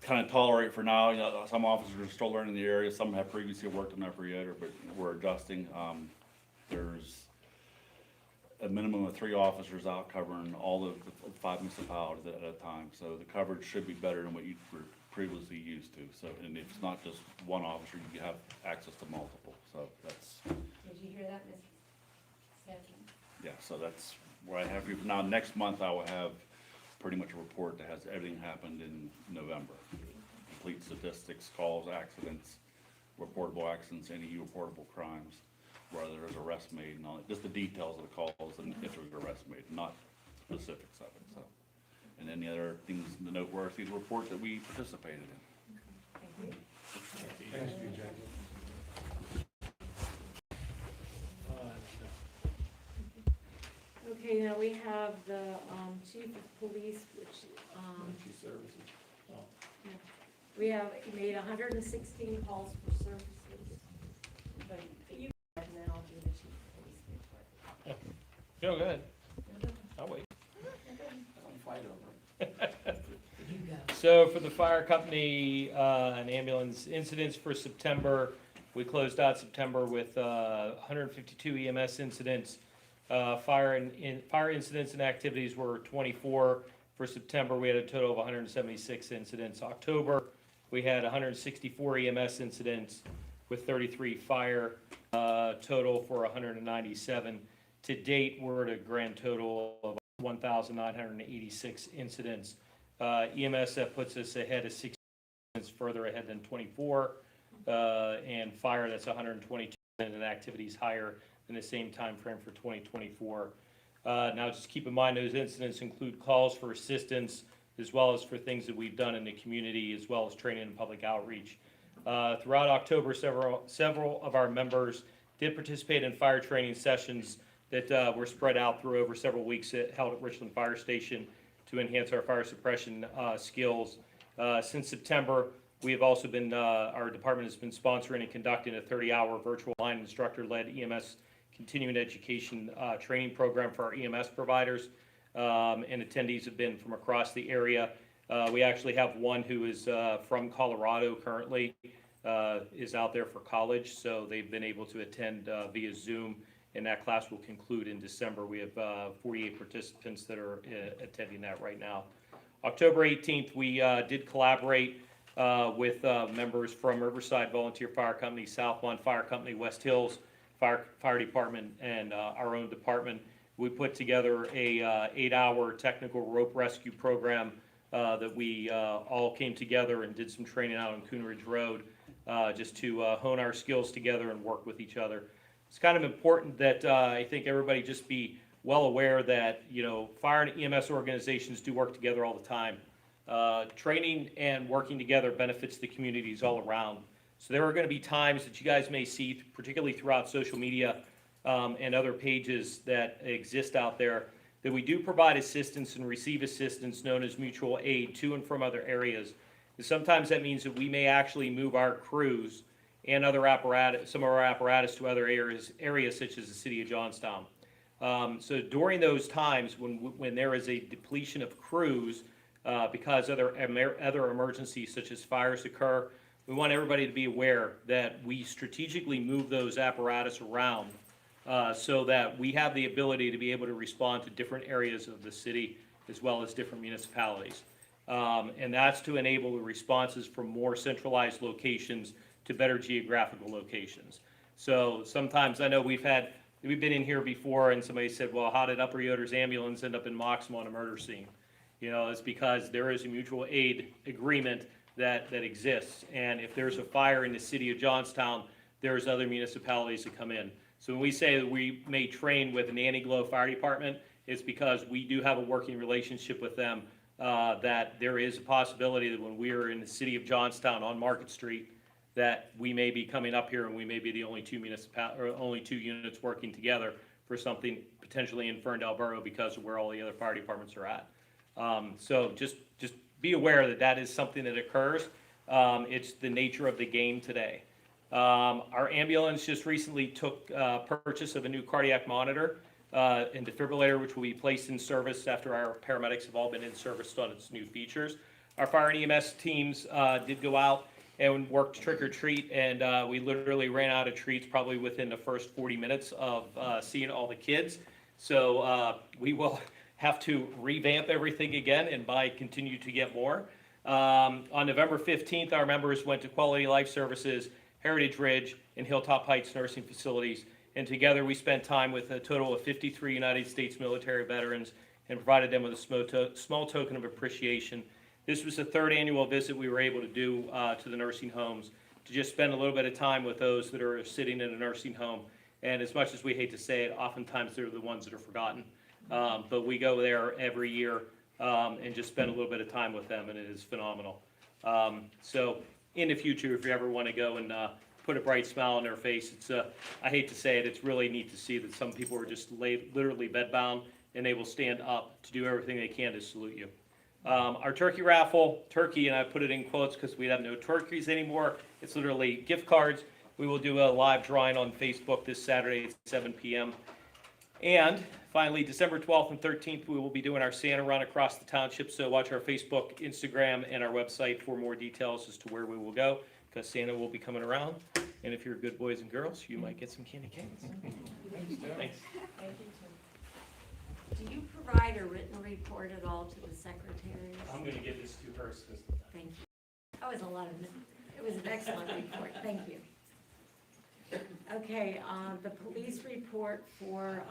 kind of tolerate for now. You know, some officers are still learning the area, some have previously worked in Upper Yoder, but we're adjusting. There's a minimum of 3 officers out covering all of the 5 municipalities at a time, so the coverage should be better than what you were previously used to. So, and if it's not just one officer, you have access to multiple, so that's, Did you hear that, Ms. Stephanie? yeah, so that's what I have for you. Now, next month, I will have pretty much a report that has everything happened in November. Complete statistics, calls, accidents, reportable accidents, any reportable crimes, whether there's arrest made and all that, just the details of the calls and if there was arrest made, not specifics of it, so. And any other things to noteworthy to report that we participated in. Thank you. Thanks, BJ. Okay, now we have the Chief of Police, which, we have made 116 calls for services. No, go ahead. I'll wait. So for the fire company and ambulance incidents for September, we closed out September with 152 EMS incidents. Fire incidents and activities were 24. For September, we had a total of 176 incidents. October, we had 164 EMS incidents with 33 fire, total for 197. To date, we're at a grand total of 1,986 incidents. EMS, that puts us ahead of 6 incidents, further ahead than 24. And fire, that's 122, and activities higher than the same time frame for 2024. Now, just keep in mind, those incidents include calls for assistance, as well as for things that we've done in the community, as well as training and public outreach. Throughout October, several of our members did participate in fire training sessions that were spread out through over several weeks held at Richland Fire Station to enhance our fire suppression skills. Since September, we have also been, our department has been sponsoring and conducting a 30-hour virtual line instructor-led EMS continuing education training program for our EMS providers, and attendees have been from across the area. We actually have one who is from Colorado currently, is out there for college, so they've been able to attend via Zoom, and that class will conclude in December. We have 48 participants that are attending that right now. October 18th, we did collaborate with members from Riverside Volunteer Fire Company, Southmont Fire Company, West Hills Fire Department, and our own department. We put together a 8-hour technical rope rescue program that we all came together and did some training out on Coon Ridge Road, just to hone our skills together and work with each other. It's kind of important that I think everybody just be well aware that, you know, fire and EMS organizations do work together all the time. Training and working together benefits the communities all around. So there are going to be times that you guys may see, particularly throughout social media and other pages that exist out there, that we do provide assistance and receive assistance known as mutual aid to and from other areas. And sometimes that means that we may actually move our crews and other apparatus, some of our apparatus, to other areas such as the city of Johnstown. So during those times when there is a depletion of crews because other emergencies such as fires occur, we want everybody to be aware that we strategically move those apparatus around so that we have the ability to be able to respond to different areas of the city as well as different municipalities. And that's to enable the responses from more centralized locations to better geographical locations. So sometimes I know we've been in here before and somebody said, well, how did Upper Yoder's ambulance end up in Moxham on a murder scene? You know, it's because there is a mutual aid agreement that exists. And if there's a fire in the city of Johnstown, there's other municipalities that come in. So when we say that we may train with an Anti-Glow Fire Department, it's because we do have a working relationship with them, that there is a possibility that when we are in the city of Johnstown on Market Street, that we may be coming up here and we may be the only two units working together for something potentially in Ferndale Borough because of where all the other fire departments are at. So just be aware that is something that occurs. It's the nature of the game today. Our ambulance just recently took purchase of a new cardiac monitor and defibrillator, which will be placed in service after our paramedics have all been in service on its new features. Our fire and EMS teams did go out and worked trick or treat, and we literally ran out of treats probably within the first 40 minutes of seeing all the kids. So we will have to revamp everything again and continue to get more. On November 15th, our members went to Quality Life Services, Heritage Ridge, and Hilltop Heights nursing facilities, and together we spent time with a total of 53 United States military veterans and provided them with a small token of appreciation. This was the third annual visit we were able to do to the nursing homes, to just spend a little bit of time with those that are sitting in a nursing home. And as much as we hate to say it, oftentimes they're the ones that are forgotten. But we go there every year and just spend a little bit of time with them, and it is phenomenal. So in the future, if you ever want to go and put a bright smile on their face, I hate to say it, it's really neat to see that some people are just literally bedbound, and they will stand up to do everything they can to salute you. Our turkey raffle, and I put it in quotes because we have no turkeys anymore. It's literally gift cards. We will do a live drawing on Facebook this Saturday at 7 p.m. And finally, December 12th and 13th, we will be doing our Santa run across the township, so watch our Facebook, Instagram, and our website for more details as to where we will go, because Santa will be coming around, and if you're good boys and girls, you might get some candy canes. Thanks. Thank you, Tim. Do you provide a written report at all to the secretaries? I'm gonna give this to her, because Thank you. That was a lot of, it was an excellent report, thank you. Okay, the police report for,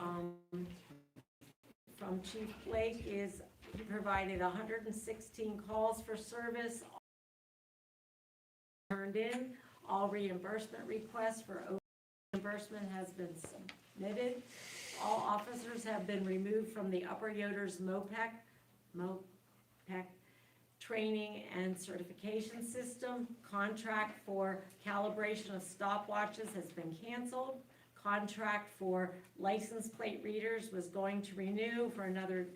from Chief Blake is, he provided 116 calls for service, turned in, all reimbursement requests for reimbursement has been submitted. All officers have been removed from the Upper Yoder's MOPEC training and certification system. Contract for calibration of stopwatches has been canceled. Contract for license plate readers was going to renew for another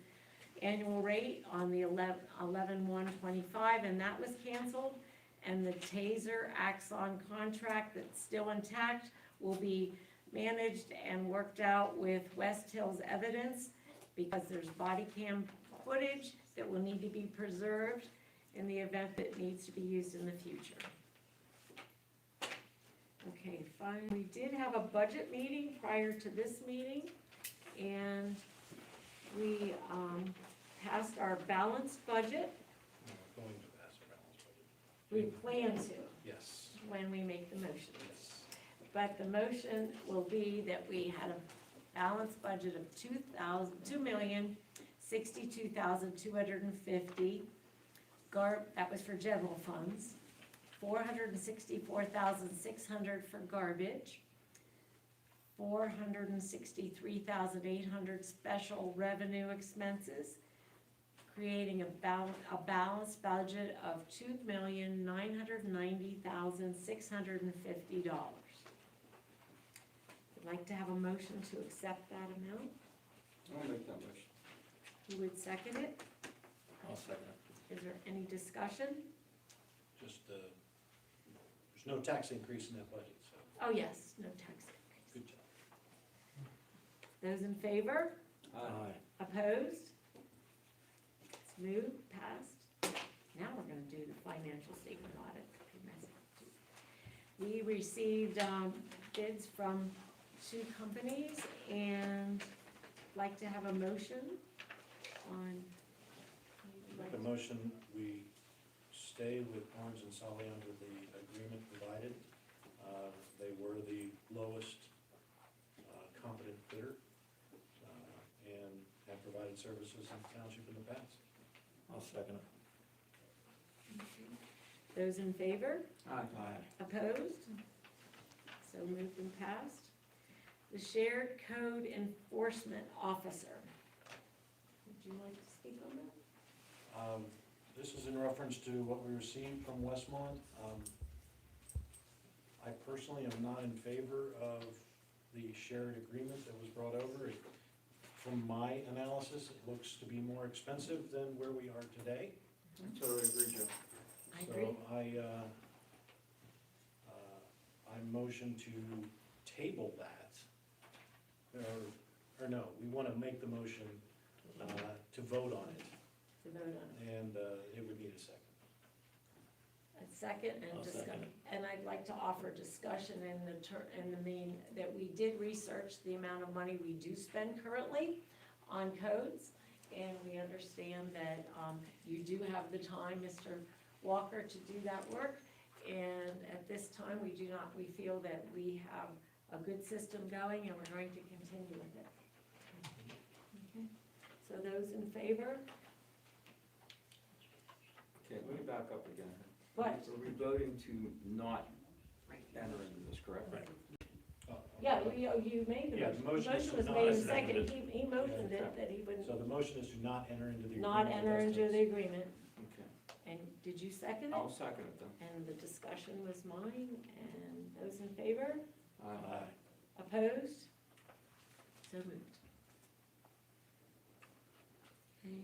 annual rate on the 11/1/25, and that was canceled. And the Taser Axon contract that's still intact will be managed and worked out with West Hills Evidence, because there's body cam footage that will need to be preserved in the event that it needs to be used in the future. Okay, fine. We did have a budget meeting prior to this meeting, and we passed our balanced budget. Going to pass a balanced budget. We plan to, Yes. when we make the motion. But the motion will be that we had a balanced budget of $2,062,250. That was for general funds. $464,600 for garbage. $463,800 special revenue expenses, creating a balanced budget of $2,990,650. I'd like to have a motion to accept that amount. I'll make that motion. Who would second it? I'll second it. Is there any discussion? Just, there's no tax increase in that budget, so Oh, yes, no tax increase. good job. Those in favor? Aye. Opposed? It's moved, passed. Now we're gonna do the financial statement audit. We received bids from 2 companies, and like to have a motion on. Make a motion, we stay with Barnes and Solly under the agreement provided. They were the lowest competent bidder, and have provided services in the township in the past. I'll second it. Those in favor? Aye. Opposed? So moved and passed. The Shared Code Enforcement Officer. Would you like to speak on that? This is in reference to what we received from Westmont. I personally am not in favor of the shared agreement that was brought over. From my analysis, it looks to be more expensive than where we are today. Totally agree, Joe. I agree. So I motion to table that. Or no, we want to make the motion to vote on it, To vote on it. and it would need a second. A second and I'll discuss, second it. and I'd like to offer discussion in the mean, that we did research the amount of money we do spend currently on codes, and we understand that, you do have the time, Mr. Walker, to do that work, and at this time, we feel that we have a good system going, and we're going to continue with it. Okay. So those in favor? Okay, let me back up again. What? Are we voting to not enter into this, correct? Right. Yeah, you made the Yeah, motion. the motion is to was not made in enter second, into he motioned it, that he would So the motion is to not enter into the agreement. not enter with into us. the agreement. Okay, And did you second it? I'll second it then. And the discussion was mine, and those in favor? Aye. Opposed? So moved. Okay,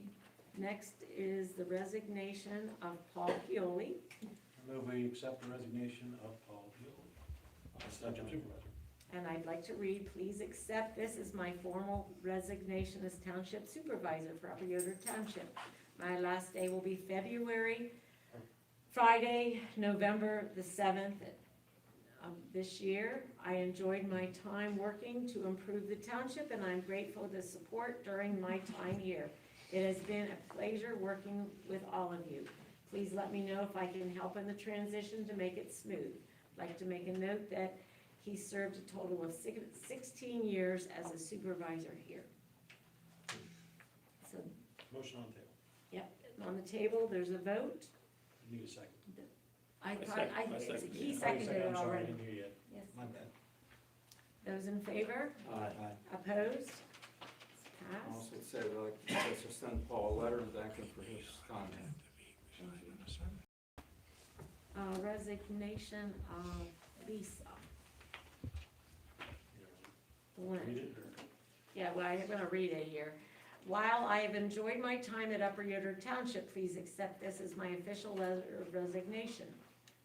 next is the resignation of Paul Pioli. I move we accept the resignation of Paul Buell, Township Supervisor. And I'd like to read, please accept this as my formal resignation as Township Supervisor for Upper Yoder Township. My last day will be Friday, November the 7th of this year. I enjoyed my time working to improve the township, and I'm grateful for the support during my time here. It has been a pleasure working with all of you. Please let me know if I can help in the transition to make it smooth. I'd like to make a note that he served a total of 16 years as a supervisor here. So, Motion on the table. yep, on the table, there's a vote. Need a second. He seconded it I'm sorry, I already. didn't hear you yet. Yes. My bad. Those in favor? Aye. Opposed? I Passed. also say, I'd like to send Paul a letter and thank him for his comment. Resignation of Lisa. Glenn. Read it, or? Yeah, well, I'm gonna read it here. While I have enjoyed my time at Upper Yoder Township, please accept this as my official letter of resignation.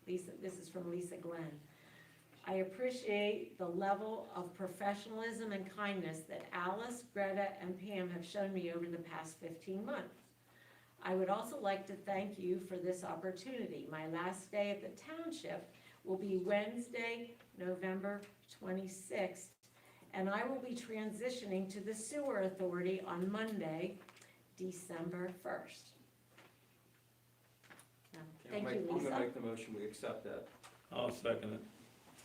Lisa, this is from Lisa Glenn. I appreciate the level of professionalism and kindness that Alice, Greta, and Pam have shown me over the past 15 months. I would also like to thank you for this opportunity. My last day at the township will be Wednesday, November 26th, and I will be transitioning to the Sewer Authority on Monday, December 1st. Thank you, I'm Lisa. gonna make the motion, we accept that. I'll second it.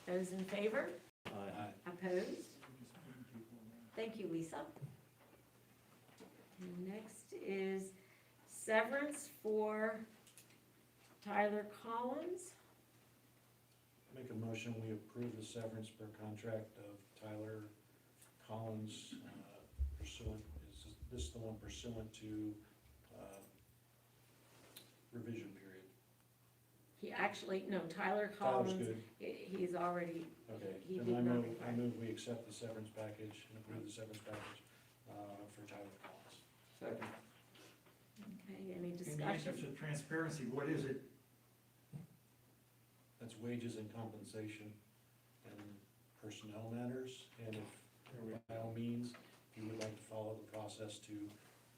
Those in favor? Aye. Opposed? Thank you, Lisa. Next is severance for Tyler Collins. Make a motion, we approve the severance per contract of Tyler Collins pursuant, is this the one pursuant to revision period? He actually, no, Tyler Tyler's Collins, good. he's already, Okay, he then did I not move, require. I move we accept the severance package and approve the severance package for Tyler Collins. Second. Okay, any In the discussion? interest of transparency, what is it? That's wages and compensation and personnel matters, and if, by all means, if you would like to follow the process to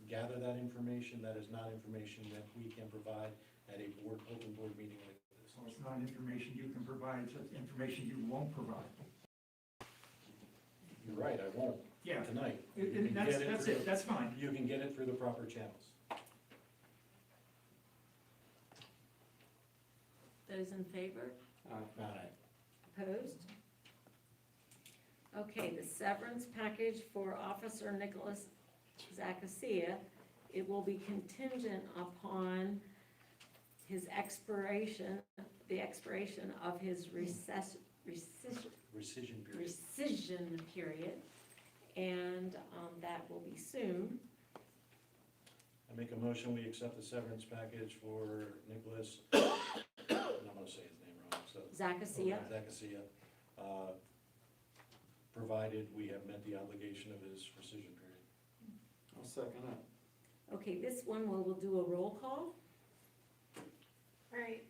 gather that information, that is not information that we can provide at a open board meeting like this. So it's not information you can provide, it's information you won't provide. You're right, I won't Yeah, tonight. You can that's get it, through- that's fine. You can get it through the proper channels. Those in favor? Aye. Opposed? Okay, the severance package for Officer Nicholas Zacasia, it will be contingent upon his expiration, the expiration of his rescission Rescission period. period, and that will be soon. I make a motion, we accept the severance package for Nicholas, I'm not gonna say his name wrong, so. Zacasia. Zacasia, provided we have met the obligation of his rescission period. I'll second that. Okay, this one we'll do a roll call. All right,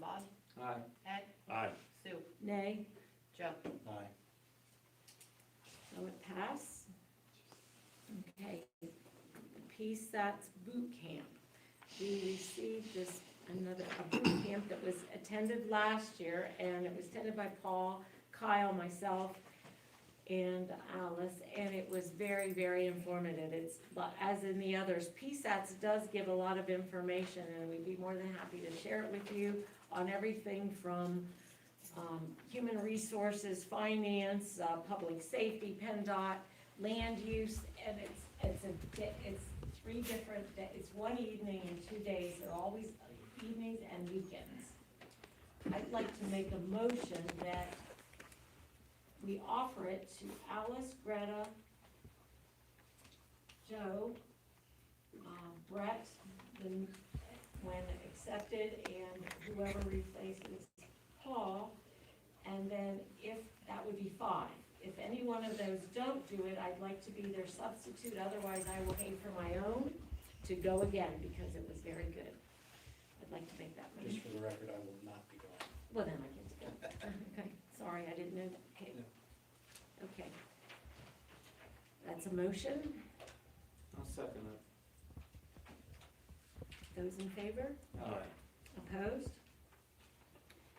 Bob, Aye. Ed, Aye. Sue, Nay, Joe. Aye. so it pass. Okay, PSAT's boot camp. We received a boot camp that was attended last year, and it was attended by Paul, Kyle, myself, and Alice, and it was very, very informative. It's, as in the others, PSATs does give a lot of information, and we'd be more than happy to share it with you on everything from human resources, finance, public safety, PennDOT, land use, and it's 3 different, it's one evening and 2 days. They're always evenings and weekends. I'd like to make a motion that we offer it to Alice, Greta, Joe, Brett, when accepted, and whoever replaces Paul, and then if, that would be 5. If any one of those don't do it, I'd like to be their substitute, otherwise I will pay for my own to go again, because it was very good. I'd like to make that motion. Just for the record, I will not be going. Well, then I get to go. Okay, sorry, I didn't know that. Okay. Okay. That's a motion. I'll second it. Those in favor? Aye. Opposed?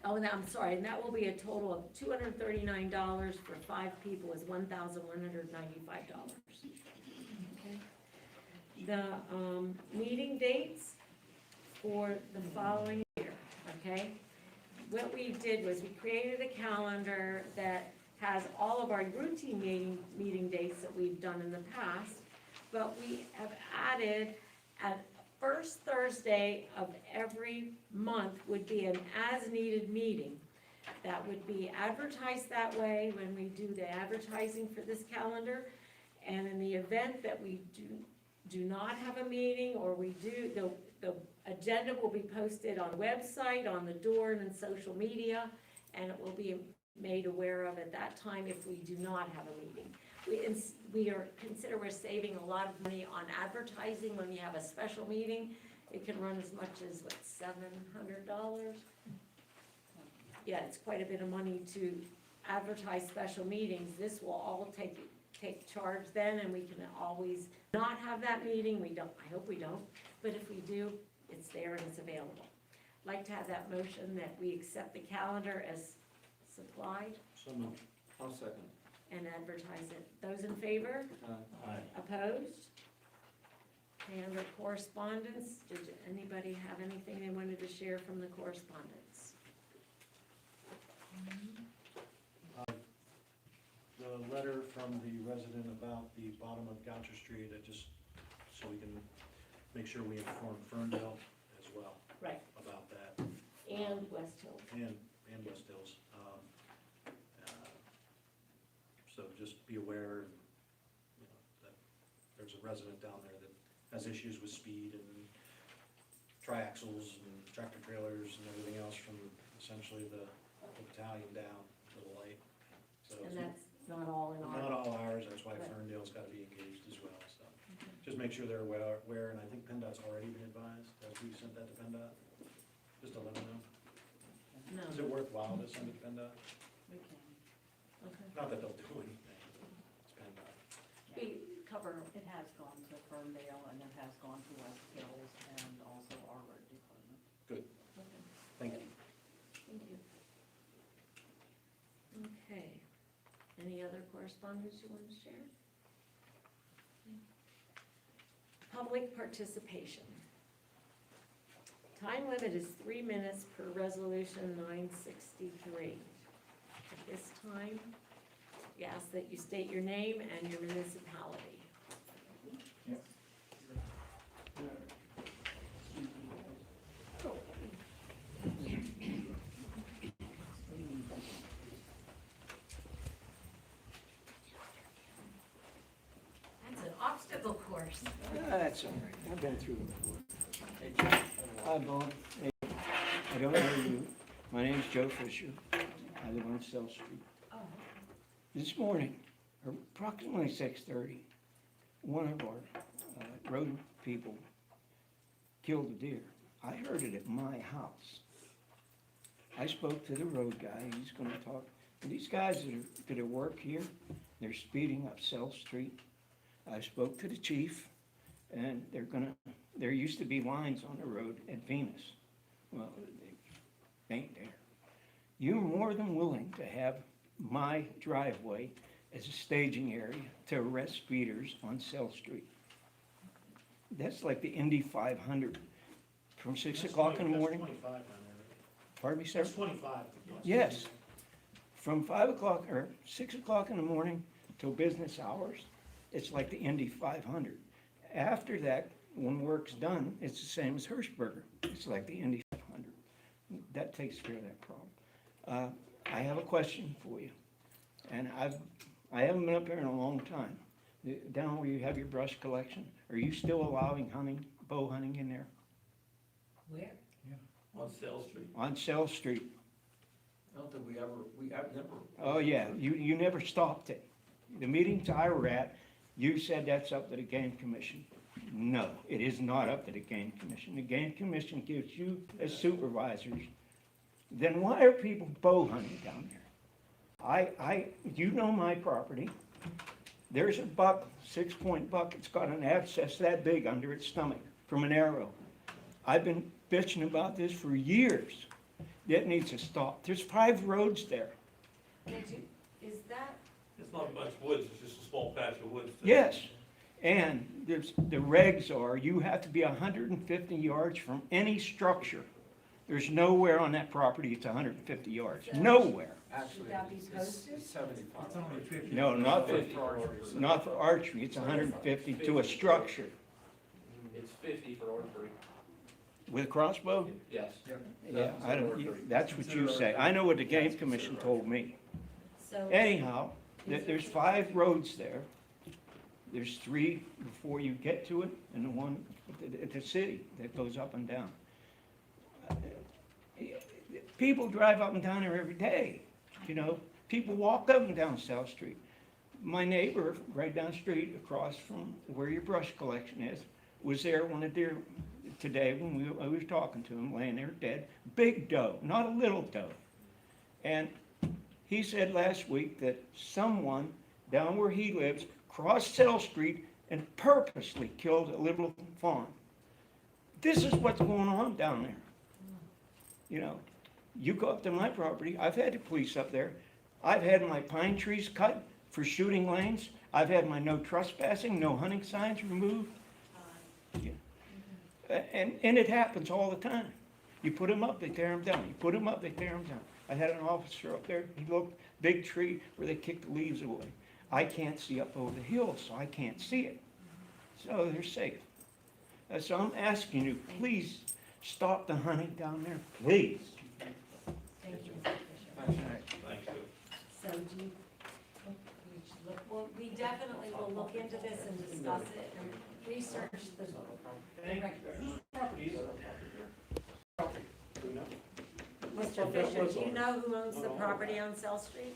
Oh, and I'm sorry, and that will be a total of $239 for 5 people is $1,195. Okay. The, meeting dates for the following year, okay? What we did was we created a calendar that has all of our routine meeting dates that we've done in the past, but we have added at first Thursday of every month would be an as-needed meeting. That would be advertised that way when we do the advertising for this calendar. And in the event that we do not have a meeting, or we do, the agenda will be posted on the website, on the door, and in social media, and it will be made aware of at that time if we do not have a meeting. Consider we're saving a lot of money on advertising when we have a special meeting. It can run as much as, what, $700? Yeah, it's quite a bit of money to advertise special meetings. This will all take charge then, and we can always not have that meeting. We don't, I hope we don't, but if we do, it's there and it's available. I'd like to have that motion that we accept the calendar as supplied So moved. I'll second. and advertise it. Those in favor? Aye. Opposed? And under correspondence, did anybody have anything they wanted to share from the correspondence? The letter from the resident about the bottom of Goucher Street, so we can make sure we inform Ferndale as well. Right. About that. And West Hills. And West Hills. So just be aware, that there's a resident down there that has issues with speed and triaxles and tractor trailers and everything else from essentially the battalion down to the light. So And that's not all in our. not all ours, that's why Right. Ferndale's gotta be engaged as well, so. Just make sure they're aware, and I think PennDOT's already been advised, that we sent that to PennDOT, just to let them know. No. Is it worthwhile to send it to PennDOT? We can. Okay. Not that they'll do anything, it's PennDOT. We cover, It has gone to Ferndale and it has gone to West Hills and also our road department. Good, thank you. thank you. Okay. Any other correspondence you want to share? Public participation. Time limit is 3 minutes per resolution 963. At this time, we ask that you state your name and your municipality. That's an obstacle course. That's all right, I've been through it before. Hi, Bob. Hey, I don't know you. My name's Joe Fisher. I live on South Street. Oh. This morning, approximately 6:30, one of our road people killed a deer. I heard it at my house. I spoke to the road guy, he's gonna talk. And these guys that work here, they're speeding up South Street. I spoke to the chief, and there used to be lines on the road at Venus. Well, they ain't there. You're more than willing to have my driveway as a staging area to arrest speeders on South Street. That's like the Indy 500, from 6 o'clock in the morning. That's 25 down there. Pardon me, sir? That's 25. Yes, from 5 o'clock or 6 o'clock in the morning till business hours, it's like the Indy 500. After that, when work's done, it's the same as Hirschberger. It's like the Indy 500. That takes care of that problem. I have a question for you, and I haven't been up here in a long time. Down where you have your brush collection, are you still allowing hunting, bow hunting in there? Where? On South Street. On South Street? I don't think I've never. Oh, yeah, you never stopped it. The meetings I were at, you said that's up to the game commission. No, it is not up to the game commission. The game commission gives you as supervisors. Then why are people bow hunting down there? You know my property. There's a buck, 6-point buck, it's got an abscess that big under its stomach from an arrow. I've been bitching about this for years. That needs to stop. There's 5 roads there. Is that, It's not much woods, it's just a small patch of woods. Yes, and the regs are, you have to be 150 yards from any structure. There's nowhere on that property it's 150 yards, nowhere. should that be posted? No, not for archery, it's 150 to a structure. It's 50 for archery. With a crossbow? Yes. Yeah, that's what you say. I know what the game commission told me. So, Anyhow, there's 5 roads there. There's 3 before you get to it, and the one at the city that goes up and down. People drive up and down there every day, you know. People walk up and down South Street. My neighbor, right down the street, across from where your brush collection is, was there when the deer, today, when I was talking to him, laying there dead. Big doe, not a little doe. And he said last week that someone down where he lives crossed South Street and purposely killed a little fawn. This is what's going on down there. You know, you go up to my property, I've had the police up there. I've had my pine trees cut for shooting lanes. I've had my no trespassing, no hunting signs removed. And it happens all the time. You put them up, they tear them down. You put them up, they tear them down. I had an officer up there, he looked, big tree where they kicked the leaves away. I can't see up over the hill, so I can't see it. So they're safe. So I'm asking you, please stop the hunting down there, please. thank you. Thank you. So do you, well, we definitely will look into this and discuss it and research the. Mr. Fisher, do you know who owns the property on South Street?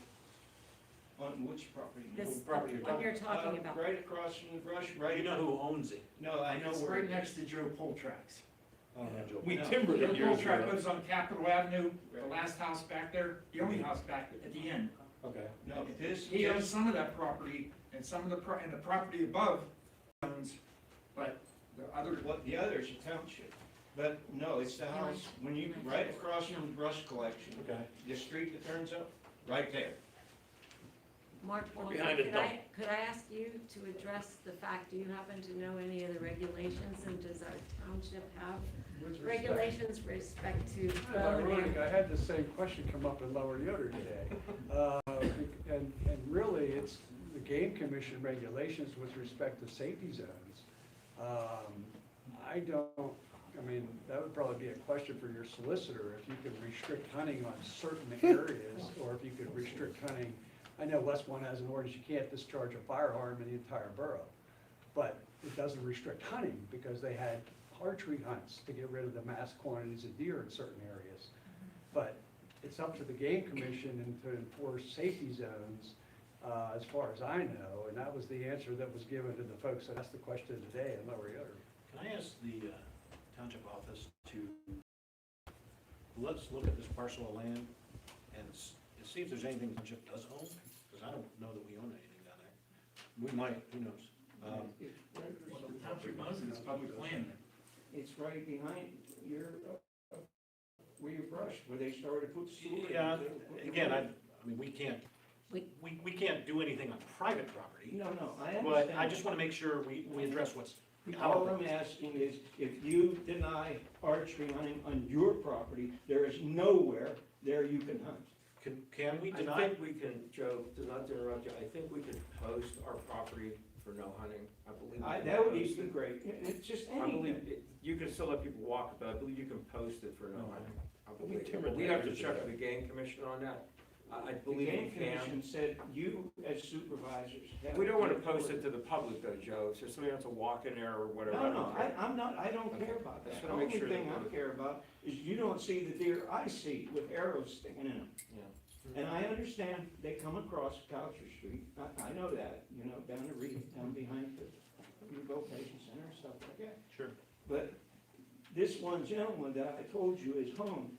On which property? This, what you're talking about? Right across from the brush, right. You know who owns it? No, I know It's where. right next to Joe Poltrack's. Oh, no, Joe. We timbered it. Joe Poltrack lives on Capitol Avenue, the last house back there, the only house back at the end. Okay. No, He owns some of that property, and some of and the property above owns, but the other. What, the other is a township. But no, it's the house, when you, right across from the brush collection. Okay. The street that turns up, right there. Mark, Behind it, could I ask you to address the fact, do you happen to know any of the regulations, and does our township have regulations with respect to? Ironic, I had the same question come up in Lower Yoder today. And really, it's the Game Commission regulations with respect to safety zones. I mean, that would probably be a question for your solicitor, if you could restrict hunting on certain areas, or if you could restrict hunting. I know West One has an ordinance, you can't discharge a firearm in the entire borough, but it doesn't restrict hunting, because they had archery hunts to get rid of the mass quantities of deer in certain areas. But it's up to the Game Commission and to enforce safety zones, as far as I know, and that was the answer that was given to the folks that asked the question today in Lower Yoder. Can I ask the township office to, let's look at this parcel of land and see if there's anything the township does own, because I don't know that we own anything down there. We might, who knows? The township owns it, it's public land. It's right behind your, where you brushed, where they started to put sewer. Yeah, again, I mean, we can't do anything on private property. No, I understand. But I just want to make sure we address what's All I'm asking is, if you deny archery hunting on your property, there is nowhere there you can hunt. Can we I deny? think we can, Joe, to not interrupt you, I think we can post our property for no hunting. I believe. we can That would post be it. great. It's just I believe, anything. you can still let people walk, but I believe you can post it for no hunting. I believe. timbered We that have to years check ago. with the game commission on that. I The believe game we can. commission said you, as supervisors. have We don't want to the post authority. it to the public though, Joe, so somebody wants to walk in there or whatever. No, care. I'm not, I don't care about that. Just The wanna only make sure thing that I we're- care about is you don't see the deer I see with arrows sticking in them. Yeah. And I understand they come across Coucher Street, I know that, you know, down the Reed, down behind the rehabilitation center and stuff like that. Sure. But this one gentleman that I told you is home,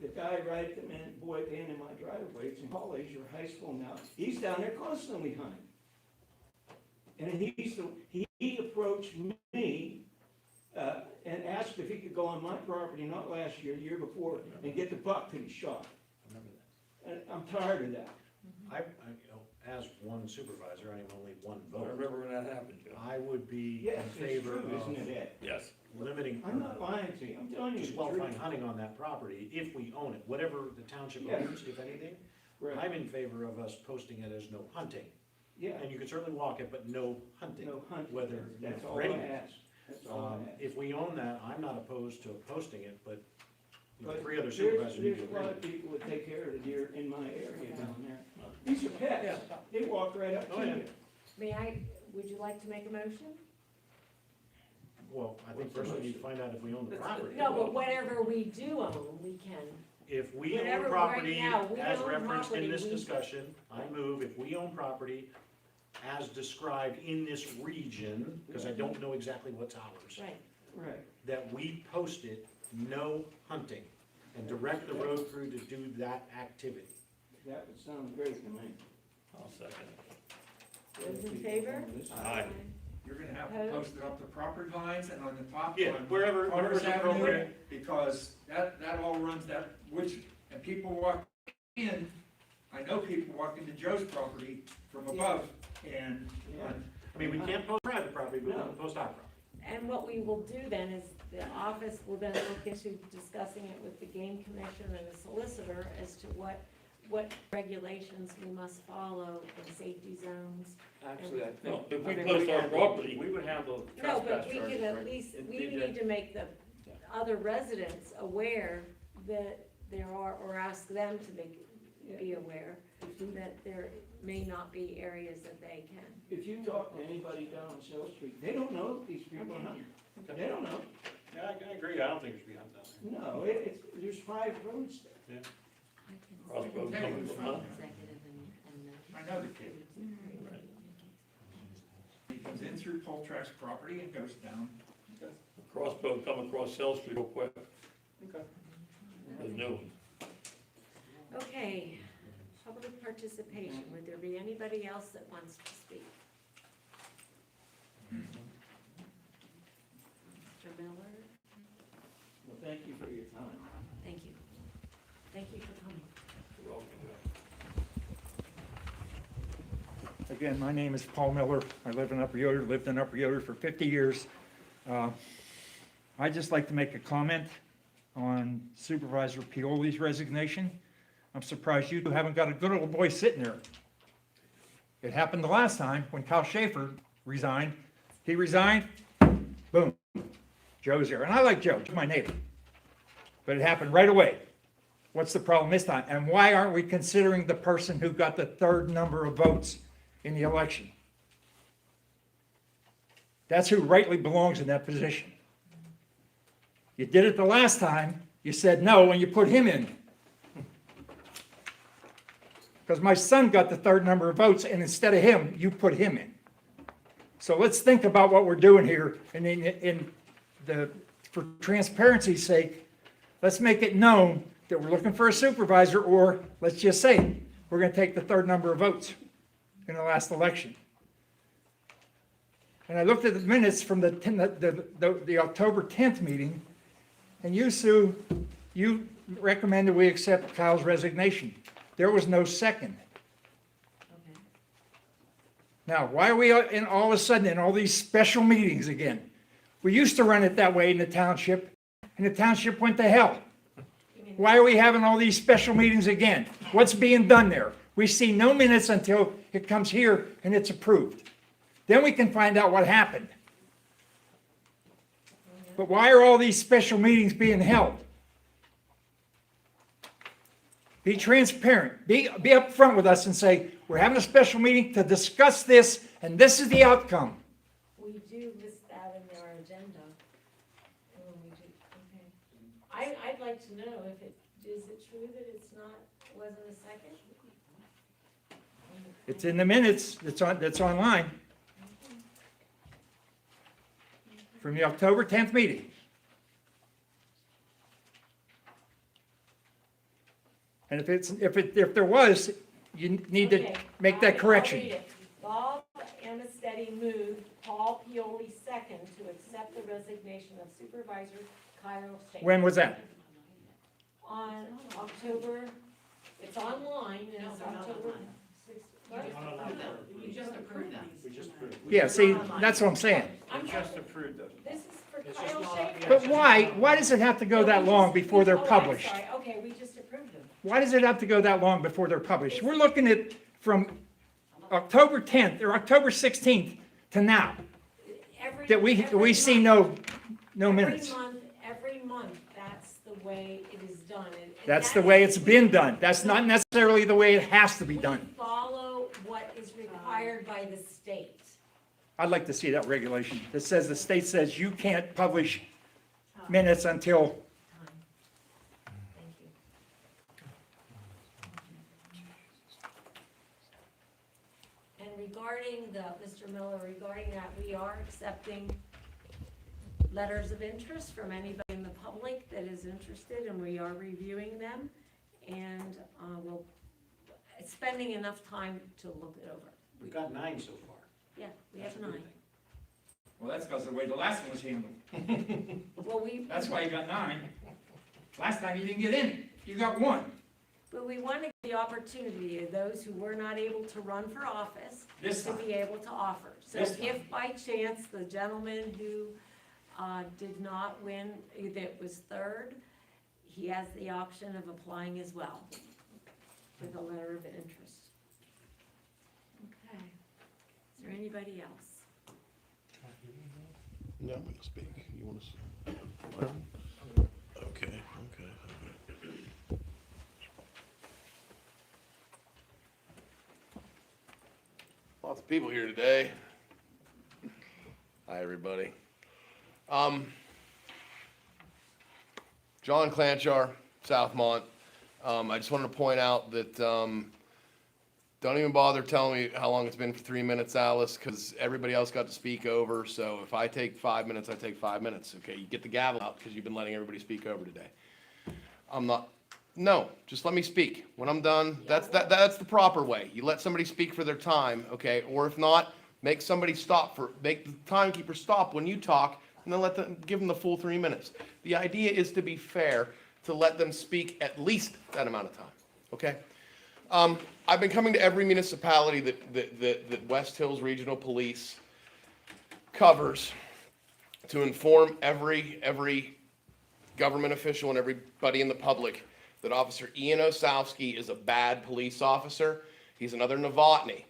the guy right at the end of my driveway, it's in college or high school now, he's down there constantly hunting. And he approached me, and asked if he could go on my property, not last year, the year before, and get the buck that he shot. Remember that. And I'm tired of that. As one supervisor, I am only one I vote. remember when that happened, Joe. I would be Yes, in it's favor true, of isn't it, Ed? Yes. limiting. I'm not lying to you, I'm telling you the Disqualifying truth. hunting on that property if we own it, whatever the township Yeah. owns, if anything. Right. I'm in favor of us posting it as no hunting. Yeah, And you can certainly walk it, but no hunting. no hunting, Whether that's you're all I ready. ask, that's all I ask. If we own that, I'm not opposed to posting it, but you know, But 3 other supervisors need there's to a agree. lot of people that take care of the deer in my area down there. These are pets, they walk right up Oh, to yeah. you. Would you like to make a motion? Well, I think first we need to find out if we own the property. No, but whatever we do own, we can. If we own Whatever, right property, now, we as own referenced property, in this we- discussion, I move, if we own property as described in this region, because I don't know exactly what's ours, Right. Right. that we post it, no hunting, and direct the road crew to do that activity. That would sound great to me. I'll second Those in favor? Aye. You're gonna have to Opposed? post it up the property lines and on the top. Yeah, on wherever- Congress wherever's Avenue, appropriate. Because that all runs that, and people walk in, I know people walk into Joe's property from above, and, Yeah. I mean, we can't post private property, but we can post our property. And what we will do then is the office will then look into discussing it with the game commission and the solicitor as to what regulations we must follow in safety zones. Actually, I think. Well, if we I think post our handle- property- We would handle No, trespass but we charges, can at right? least, And we DJ need to make the other residents aware that there are, or ask them to be aware that there may not be areas that they can. If you talk to anybody down on Shell Street, they don't know that these people are hunting. They don't know. Yeah, I agree, I don't think there should be hunting down there. No, there's 5 roads there. Yeah. Crossbow coming from up. I know the kid. He comes in through Poltrack's property and goes down. Crossbow come across Cell Street real quick. Okay. There's no, Okay, public participation, would there be anybody else that wants to speak? Mr. Miller, Well, thank you for your time. thank you. Thank you for coming. you're welcome. Again, my name is Paul Miller. I live in Upper Yoder, lived in Upper Yoder for 50 years. I'd just like to make a comment on Supervisor Pioli's resignation. I'm surprised you haven't got a good old boy sitting there. It happened the last time when Kyle Schaefer resigned. He resigned, boom, Joe's there. And I like Joe, he's my neighbor. But it happened right away. What's the problem this time? And why aren't we considering the person who got the 3rd number of votes in the election? That's who rightly belongs in that position. You did it the last time, you said no, and you put him in. Because my son got the 3rd number of votes, and instead of him, you put him in. So let's think about what we're doing here, and for transparency's sake, let's make it known that we're looking for a supervisor, or let's just say, we're gonna take the 3rd number of votes in the last election. And I looked at the minutes from the October 10th meeting, and you, Sue, you recommended we accept Kyle's resignation. There was no second. Okay. Now, why are we all of a sudden in all these special meetings again? We used to run it that way in the township, and the township went to hell. Why are we having all these special meetings again? What's being done there? We see no minutes until it comes here and it's approved. Then we can find out what happened. But why are all these special meetings being held? Be transparent. Be upfront with us and say, we're having a special meeting to discuss this, and this is the outcome. We do list that in our agenda. And when we do, okay. I'd like to know if is it true that it's not, wasn't a second? It's in the minutes, that's online. From the October 10th meeting. And if there was, you need to Okay, make that I'll correction. read it. Bob Amistetti moved, Paul Pioli second to accept the resignation of Supervisor Kyle Shea. When was that? On October, it's online, and it's October 6th. You just approved them. We just approved. Yeah, see, that's what I'm saying. I'm Just approved them. This is for It's Kyle just Shea. not- But why does it have to go that long before they're Oh, I'm published? sorry. Okay, we just approved them. Why does it have to go that long before they're published? We're looking at from October 10th or October 16th to now, that we see no minutes. Every month, that's the way it is done. And That's that the way is- it's been done. That's not necessarily the way it has to be We done. follow what is required by the state. I'd like to see that regulation that says the state says you can't publish minutes until, Thank you. And regarding Mr. Miller, regarding that, we are accepting letters of interest from anybody in the public that is interested, and we are reviewing them. And we'll, spending enough time to look it over. We've got 9 so far. Yeah, we have 9. well, that's because of the way the last one was handled. Well, we. That's why you got 9. Last time you didn't get in. You got 1. But we want to give the opportunity of those who were not able to run for office This to time. be able to offer. So This time. if by chance the gentleman who did not win, that was third, he has the option of applying as well with a letter of interest. Okay. Is there anybody else? No, I'm gonna speak. You want to? Okay. Lots of people here today. Hi, everybody. John Klanch, Southmont. I just wanted to point out that don't even bother telling me how long it's been for 3 minutes, Alice, because everybody else got to speak over. So if I take 5 minutes, I take 5 minutes. Okay, you get the gavel out because you've been letting everybody speak over today. I'm not. No, just let me speak. When I'm done, that's the proper way. You let somebody speak for their time, okay? Or if not, make the timekeeper stop when you talk, and then give them the full 3 minutes. The idea is to be fair, to let them speak at least that amount of time, okay? I've been coming to every municipality that West Hills Regional Police covers to inform every government official and everybody in the public that Officer Ian Osowski is a bad police officer. He's another Novotny.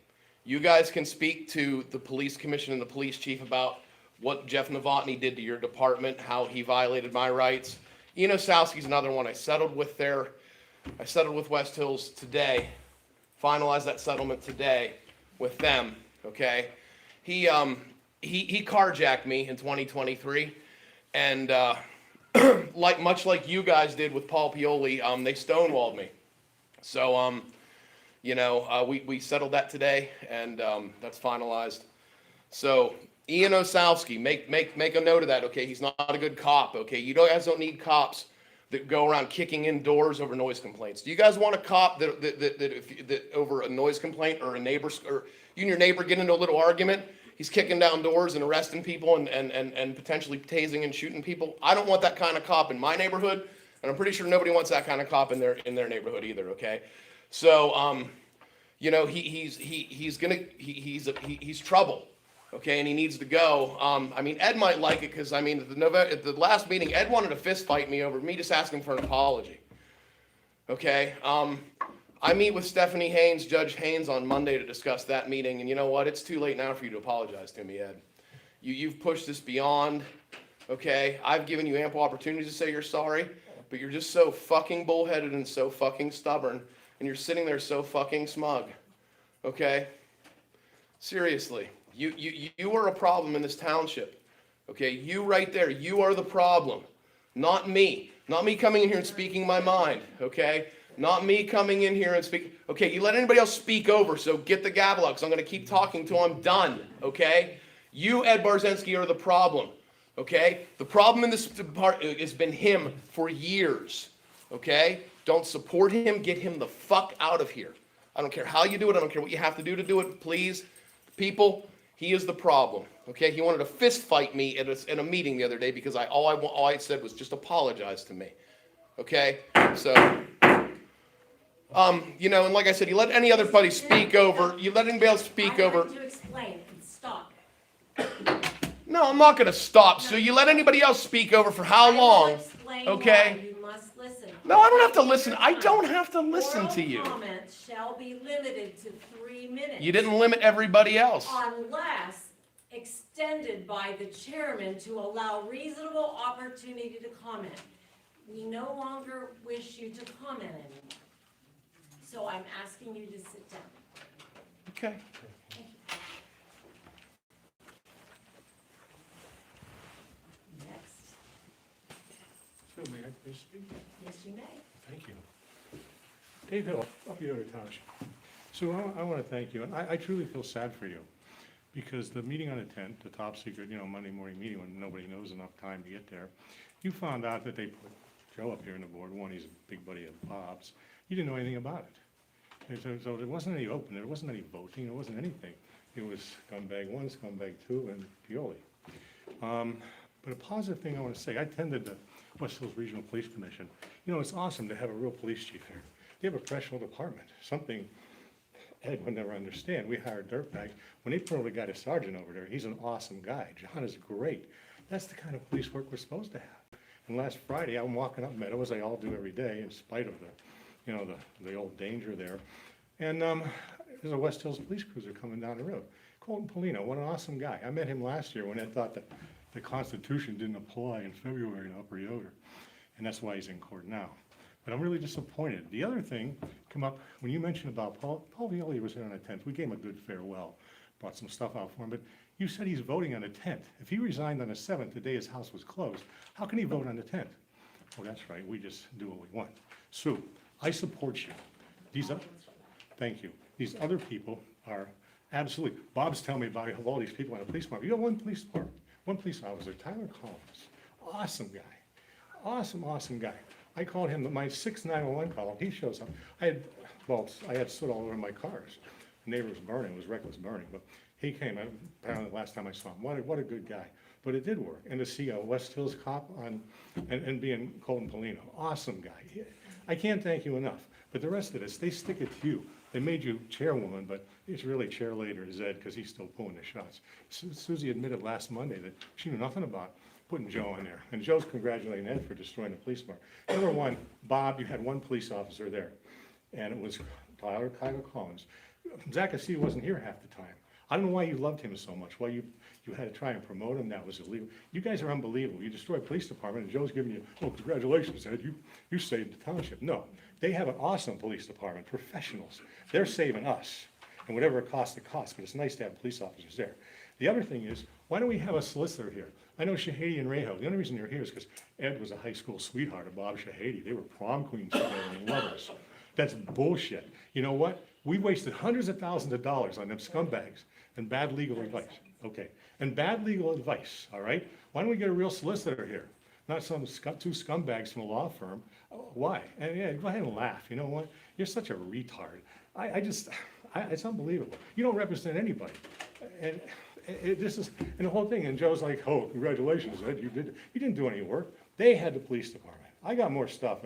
You guys can speak to the police commission and the police chief about what Jeff Novotny did to your department, how he violated my rights. Ian Osowski's another one. I settled with West Hills today, finalized that settlement today with them, okay? He carjacked me in 2023, and much like you guys did with Paul Pioli, they stonewalled me. So, we settled that today, and that's finalized. So, Ian Osowski, make a note of that, okay? He's not a good cop, okay? You guys don't need cops that go around kicking in doors over noise complaints. Do you guys want a cop that over a noise complaint or you and your neighbor get into a little argument, he's kicking down doors and arresting people and potentially tasing and shooting people? I don't want that kind of cop in my neighborhood, and I'm pretty sure nobody wants that kind of cop in their neighborhood either, okay? So, he's trouble. Okay, and he needs to go. Ed might like it because, at the last meeting, Ed wanted to fist fight me over me just asking for an apology. Okay, I meet with Stephanie Haynes, Judge Haynes, on Monday to discuss that meeting, and you know what? It's too late now for you to apologize to me, Ed. You've pushed this beyond, okay? I've given you ample opportunities to say you're sorry, but you're just so fucking bullheaded and so fucking stubborn, and you're sitting there so fucking smug, okay? Seriously. You are a problem in this township, okay? You right there, you are the problem, not me. Not me coming in here and speaking my mind, okay? Not me coming in here and speak. Okay, you let anybody else speak over, so get the gavel out, because I'm going to keep talking till I'm done, okay? You, Ed Barzensky, are the problem, okay? The problem in this part has been him for years, okay? don't support him, get him the fuck out of here. I don't care how you do it, I don't care what you have to do it, please. People, he is the problem, okay? He wanted to fist fight me at a meeting the other day because all I said was just apologize to me, okay? So, you know, and like I said, you let any other buddy speak over, you let anybody else speak over. I'm going to explain, and stop. No, I'm not gonna stop, Sue. You let anybody else speak over for how long, Explain okay? why. You must listen. No, I don't have to listen. I don't have to listen to you. Oral comments shall be limited to 3 minutes. You didn't limit everybody else. Unless extended by the chairman to allow reasonable opportunity to comment. We no longer wish you to comment anymore. So I'm asking you to sit down. Okay. Next. So may I please speak? Yes, you may. Thank you. Dave Hill, up Yoder Township. So I want to thank you, and I truly feel sad for you, because the meeting on the 10th, the top secret, you know, Monday morning meeting when nobody knows enough time to get there, you found out that they put Joe up here on the board. One, he's a big buddy of Bob's. You didn't know anything about it. And so there wasn't any open, there wasn't any voting, there wasn't anything. It was scumbag 1, scumbag 2, and Pioli. But a positive thing I want to say, I attended the West Hills Regional Police Commission. You know, it's awesome to have a real police chief here. They have a professional department, something Ed would never understand. We hired dirtbags. When they promoted a guy to sergeant over there, he's an awesome guy. John is great. That's the kind of police work we're supposed to have. And last Friday, I'm walking up Meadows, I all do every day, in spite of the, you know, the old danger there. And there's a West Hills police cruiser coming down the road. Colton Polino, what an awesome guy. I met him last year when Ed thought that the Constitution didn't apply in February in Upper Yoder. And that's why he's in court now. But I'm really disappointed. The other thing come up, when you mentioned about Paul Violi was here on the 10th. We gave him a good farewell, brought some stuff out for him, but you said he's voting on the 10th. If he resigned on the 7th, the day his house was closed, how can he vote on the 10th? Oh, that's right, we just do what we want. Sue, I support you. Thank you. These other people are absolutely, Bob's telling me about all these people in the police department. You got one police department, one police officer, Tyler Collins, awesome guy, awesome guy. I called him my 691 call, he shows up. I had soot all over my cars. The neighbor was burning, it was reckless burning, but he came, apparently the last time I saw him. What a good guy. But it did work. And to see a West Hills cop and being Colton Polino, awesome guy. I can't thank you enough. But the rest of this, they stick it to you. They made you chairwoman, but it's really chair later is Ed, because he's still pulling the shots. Susie admitted last Monday that she knew nothing about putting Joe in there. And Joe's congratulating Ed for destroying the police department. Number one, Bob, you had one police officer there, and it was Tyler Collins. Zach, I see, wasn't here half the time. I don't know why you loved him so much, why you had to try and promote him. That was illegal. You guys are unbelievable. You destroyed police department, and Joe's giving you, oh, congratulations, Ed, you saved the township. No, they have an awesome police department, professionals. They're saving us, and whatever it costs, but it's nice to have police officers there. The other thing is, why don't we have a solicitor here? I know Shahady and Reho, the only reason you're here is because Ed was a high school sweetheart of Bob Shahady. They were prom queens together and lovers. That's bullshit. You know what? We wasted hundreds of thousands of dollars on them scumbags and bad legal advice. Okay, and bad legal advice, all right? Why don't we get a real solicitor here? Not some two scumbags from a law firm. Why? And yeah, go ahead and laugh. You know what? You're such a retard. It's unbelievable. You don't represent anybody. And the whole thing, and Joe's like, oh, congratulations, Ed, you didn't do any work. They had the police department. I got more stuff,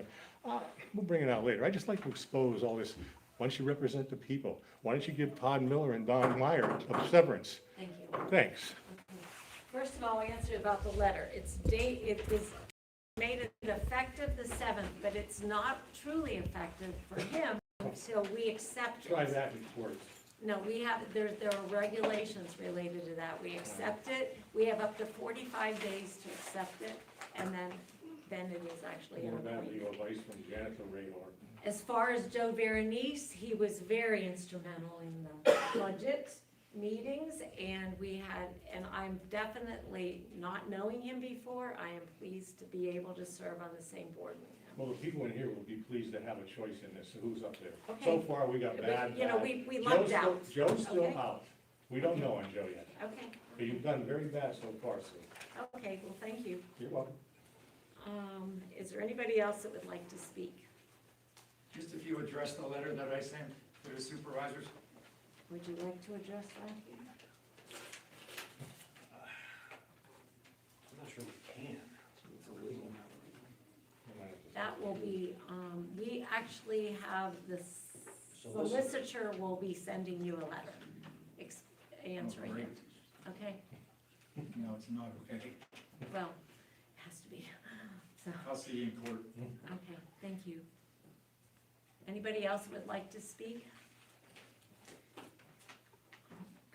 we'll bring it out later. I just like to expose all this. Why don't you represent the people? Why don't you give Todd Miller and Don Meyer a severance? Thank you. Thanks. First of all, I answered about the letter. It was made it effective the 7th, but it's not truly effective for him until we accept it. Try that before. No, there are regulations related to that. We accept it, we have up to 45 days to accept it, and then it is actually More bad on. legal advice from Janet Raylord. As far as Joe Veronese, he was very instrumental in the budget meetings, and I'm definitely, not knowing him before, I am pleased to be able to serve on the same board with him. Well, the people in here will be pleased to have a choice in this, so who's up there? Okay. So far, we got bad. You know, we lucked out. Joe's still Okay. out. We don't know on Joe yet. Okay, But you've done very bad so far, Sue. okay, well, thank you. You're welcome. Is there anybody else that would like to speak? Just if you address the letter that I sent to the supervisors. Would you like to address that? I'm not sure we can. It's illegal. That will be, we actually have the Solicitor. solicitor will be sending you a letter answering it, okay? No, it's not okay. Well, it has to be, so, I'll see you in court. okay, thank you. Anybody else would like to speak?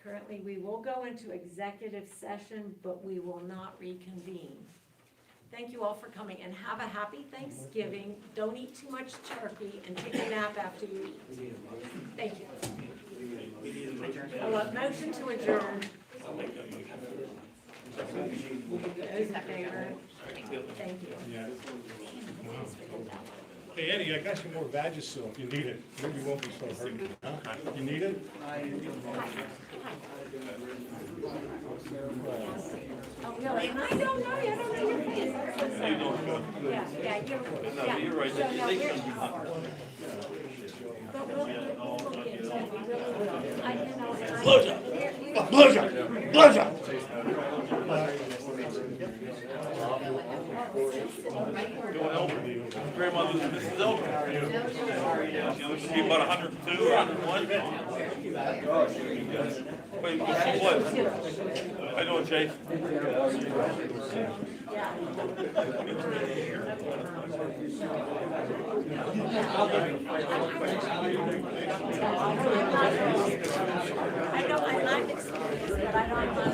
Currently, we will go into executive session, but we will not reconvene. Thank you all for coming, and have a happy Thanksgiving. Don't eat too much turkey, and take a nap after you eat. Thank you. A motion to adjourn. Those in favor? Thank you. Hey, Eddie, I got some more Vagisil if you need it. Maybe you won't be so hurt. Huh? You need it? Oh, really? And I don't know you, I don't know your face. Yeah, you're right. So, no, but we'll get to it, we really will. Blowjob! Grandma, Mrs. Elder. She be about 102 or 101. Wait, what? How you doing, Chase? I know, I'm experienced, but I'm not.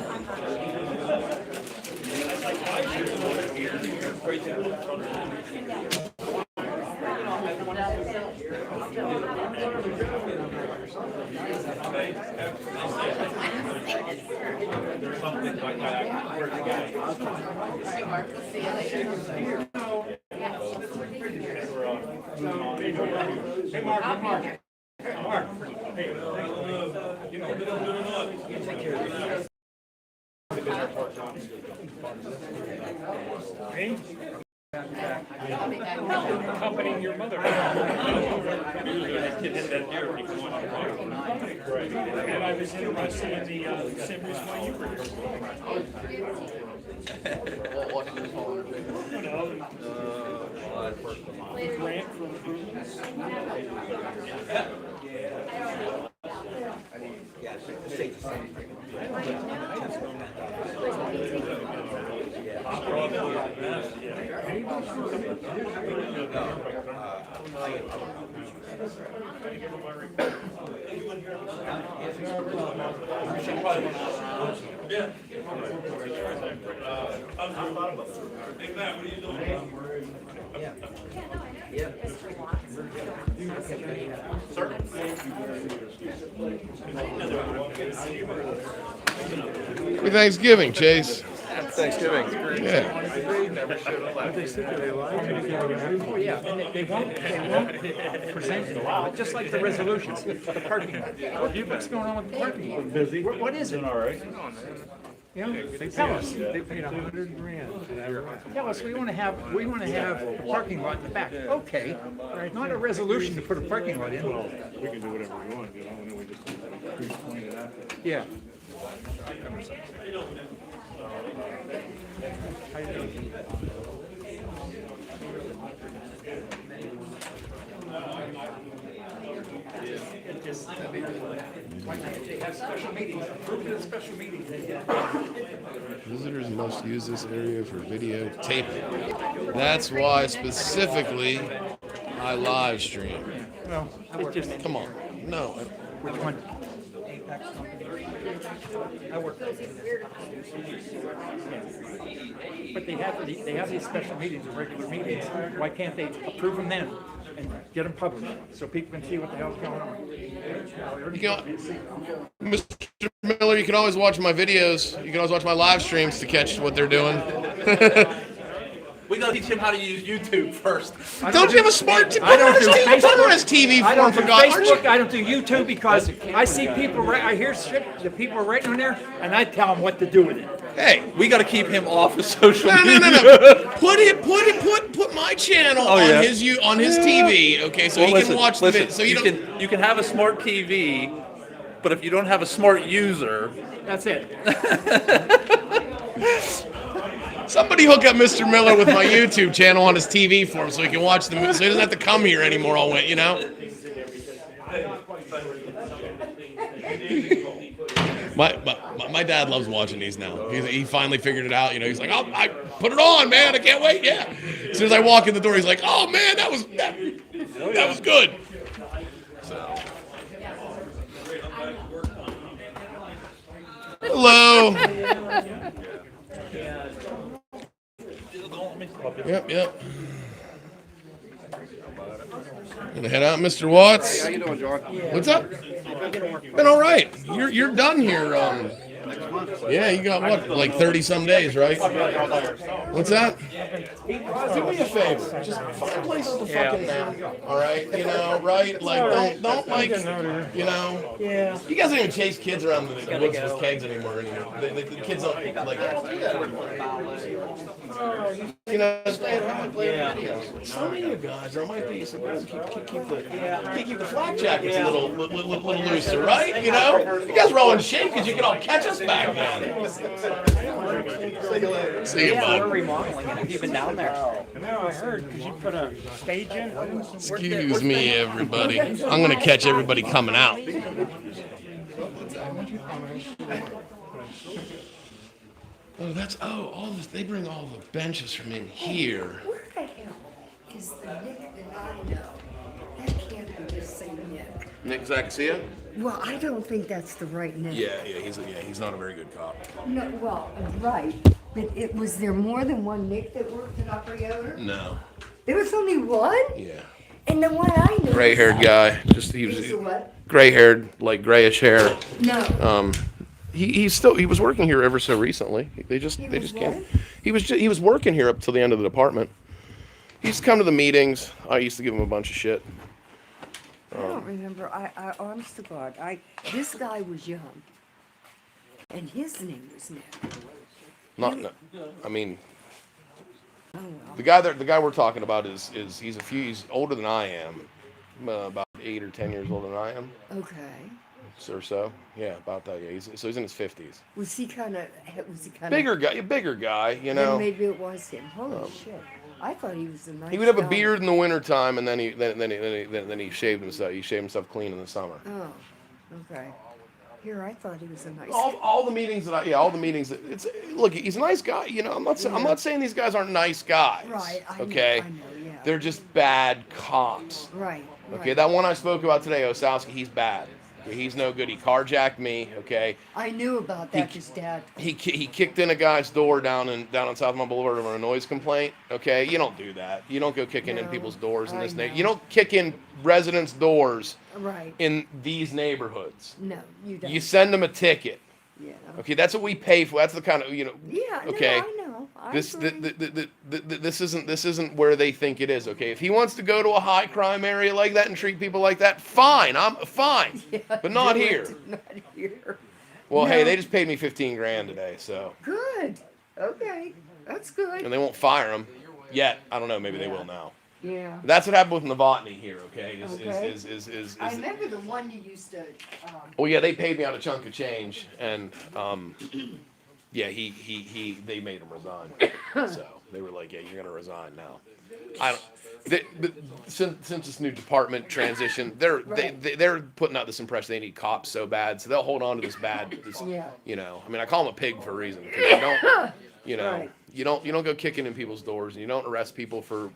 Hey, Mark, hey, you know, you take care of this. Hey? Accompanying your mother. And I was interested in the same reason why you were here. Grant for improvements. Happy Thanksgiving, Chase. Thanksgiving. Yeah. Oh, yeah, and they won't present it, just like the resolutions, the parking lot. What's going on with the parking lot? Busy. What is it? All right. You know, tell us. They paid $100,000. Tell us, we wanna have a parking lot in the back. Okay, not a resolution to put a parking lot in. Well, we can do whatever we want, you know, and then we just point it out. Yeah. Visitors must use this area for video taping. That's why specifically I live stream. Well, it just, Come on. No. which one? I work. But they have these special meetings and regular meetings. Why can't they approve them then and get them published so people can see what the hell's going on? You can, Mr. Miller, you can always watch my videos. You can always watch my live streams to catch what they're doing. We gotta teach him how to use YouTube first. Don't you have a smart TV? I don't do Put it on his Facebook. TV I for don't him, do for God. Facebook, I don't do YouTube because I see people, I hear shit, the people are writing on there, and I tell them what to do with it. Hey, We gotta keep him off of social no, media. no. Put my channel Oh, yeah. on his TV, okay, so Well, he listen, can watch the listen, video. So you don't. you can have a smart TV, but if you don't have a smart user, That's it. Somebody hook up Mr. Miller with my YouTube channel on his TV for him, so he can watch the movie. So he doesn't have to come here anymore all week, you know. My dad loves watching these now. He finally figured it out. You know, he's like, oh, I put it on, man. I can't wait. Yeah. As soon as I walk in the door, he's like, oh man, that was good. So. Hello. Yep. Gonna head out, Mr. Watts. Hey, how you doing, John? What's up? Been all right. You're done here. Yeah, you got what, like 30 some days, right? What's that? Do me a favor. Just find places to fucking nap. All right, you know, right? Like don't like, you know. Yeah. You guys don't even chase kids around the woods with kegs anymore. The kids don't like. You know, stay at home and play videos. Some of you guys, there might be some guys keep the flak jackets a little looser, right? You know, you guys were all in shape because you could all catch us back then. See you, bud. We're remodeling it. Have you been down there? No, I heard, because you put a stage in. Excuse me, everybody. I'm gonna catch everybody coming out. All this. They bring all the benches from in here. Where the hell is the Nick that I know? That can't be the same Nick. Nick Zaccasia? Well, I don't think that's the right Nick. He's not a very good cop. No, well, right, but was there more than one Nick that worked at Upper Yoder? No. There was only one? Yeah. And the one I knew. Gray-haired guy. He was He's a what? gray-haired, like grayish hair. No. He was working here ever so recently. They just can't. He was working here up till the end of the department. He used to come to the meetings. I used to give him a bunch of shit. I don't remember. I honest to God, this guy was young, and his name was Nick. I mean, Oh, well. the guy we're talking about is he's older than I am, about 8 or 10 years older than I am. Okay. Or so, yeah, about that. Yeah, he's in his 50s. Was he kind of? Bigger guy, you know. Then maybe it was him. Holy shit! I thought he was a nice. He would have a guy. beard in the wintertime, and then he shaved himself. He shaved himself clean in the summer. Oh, okay. Here, I thought he was a nice. All the meetings look, he's a nice guy. You know, I'm not saying these guys aren't nice guys. Right. Okay. I know, yeah. They're just bad cops. Right. Okay. That one I spoke about today, Osowski, he's bad. He's no good. He carjacked me. Okay. I knew about that. His dad. He kicked in a guy's door down on South Mount Boulevard over a noise complaint. Okay, you don't do that. You don't go kicking in people's doors in this neighborhood. You don't kick in residents' doors Right. in these neighborhoods. No, you don't. You send them a ticket. Yeah. Okay, that's what we pay for. That's the kind of Yeah. Okay. No, I know. This isn't where they think it is. Okay, if he wants to go to a high crime area like that and treat people like that, fine. I'm fine. Yeah, but not do here. it, not here. Well, No. hey, they just paid me $15,000 today, so. Good. Okay. That's good. And they won't fire him yet. I don't know. Maybe they will now. Yeah. That's what happened with Novotny here. Okay. I remember the one you used to. Well, yeah, they paid me out a chunk of change, and yeah, they made him resign. So they were like, yeah, you're gonna resign now. Since this new department transition, they're putting out this impression they need cops so bad, so they'll hold on to this bad. Yeah. You know, I mean, I call them a pig for a reason. 'Cause you don't, you know, Right. you don't go kicking in people's doors, and you don't arrest people for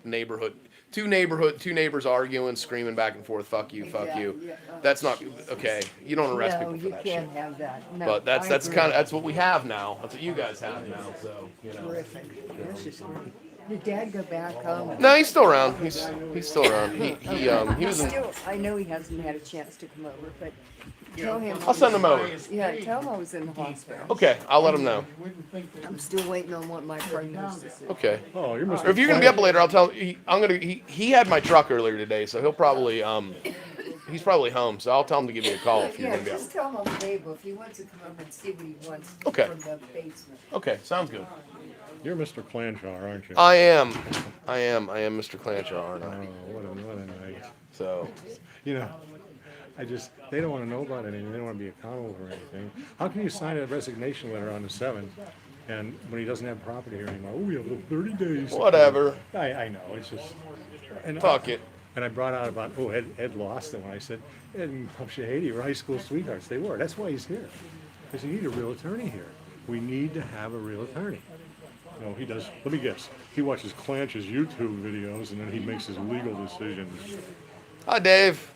two neighbors arguing, screaming back and forth, fuck you, fuck you. Yeah. That's not okay. You don't arrest No, people for you that can't shit. have that. No, But I agree. that's what we have now. That's what you guys have now. So you know. Terrific. This is great. Did Dad go back home? No, he's still around. He's still around. He was in. I know he hasn't had a chance to come over, but Tell him. I'll send him over. Yeah, tell him I was in the hospital. Okay, I'll let him know. I'm still waiting on what my prognosis is. Okay. Oh, you're Or if you're gonna be up later, I'll tell him. He had my truck earlier today, so he'll probably he's probably home. So I'll tell him to give me a call if you're Yeah, gonna be up. just tell him I'm available. If he wants to come up and see what he wants Okay. from the basement. Okay, sounds good. You're Mr. Clanchar, aren't you? I am Mr. Clanchar, aren't Oh, I? what a night. So, You know, they don't want to know about anything. They don't want to be accountable for anything. How can you sign a resignation letter on the 7th and when he doesn't have property here anymore? Oh, we have 30 days. whatever. I know, it's just. And Fuck it. And I brought out about, Ed lost it when I said, Ed and Shahady were high school sweethearts. They were. That's why he's here. Because you need a real attorney here. We need to have a real attorney. No, he does. Let me guess. He watches Klanch's YouTube videos and then he makes his legal decisions. Hi, Dave.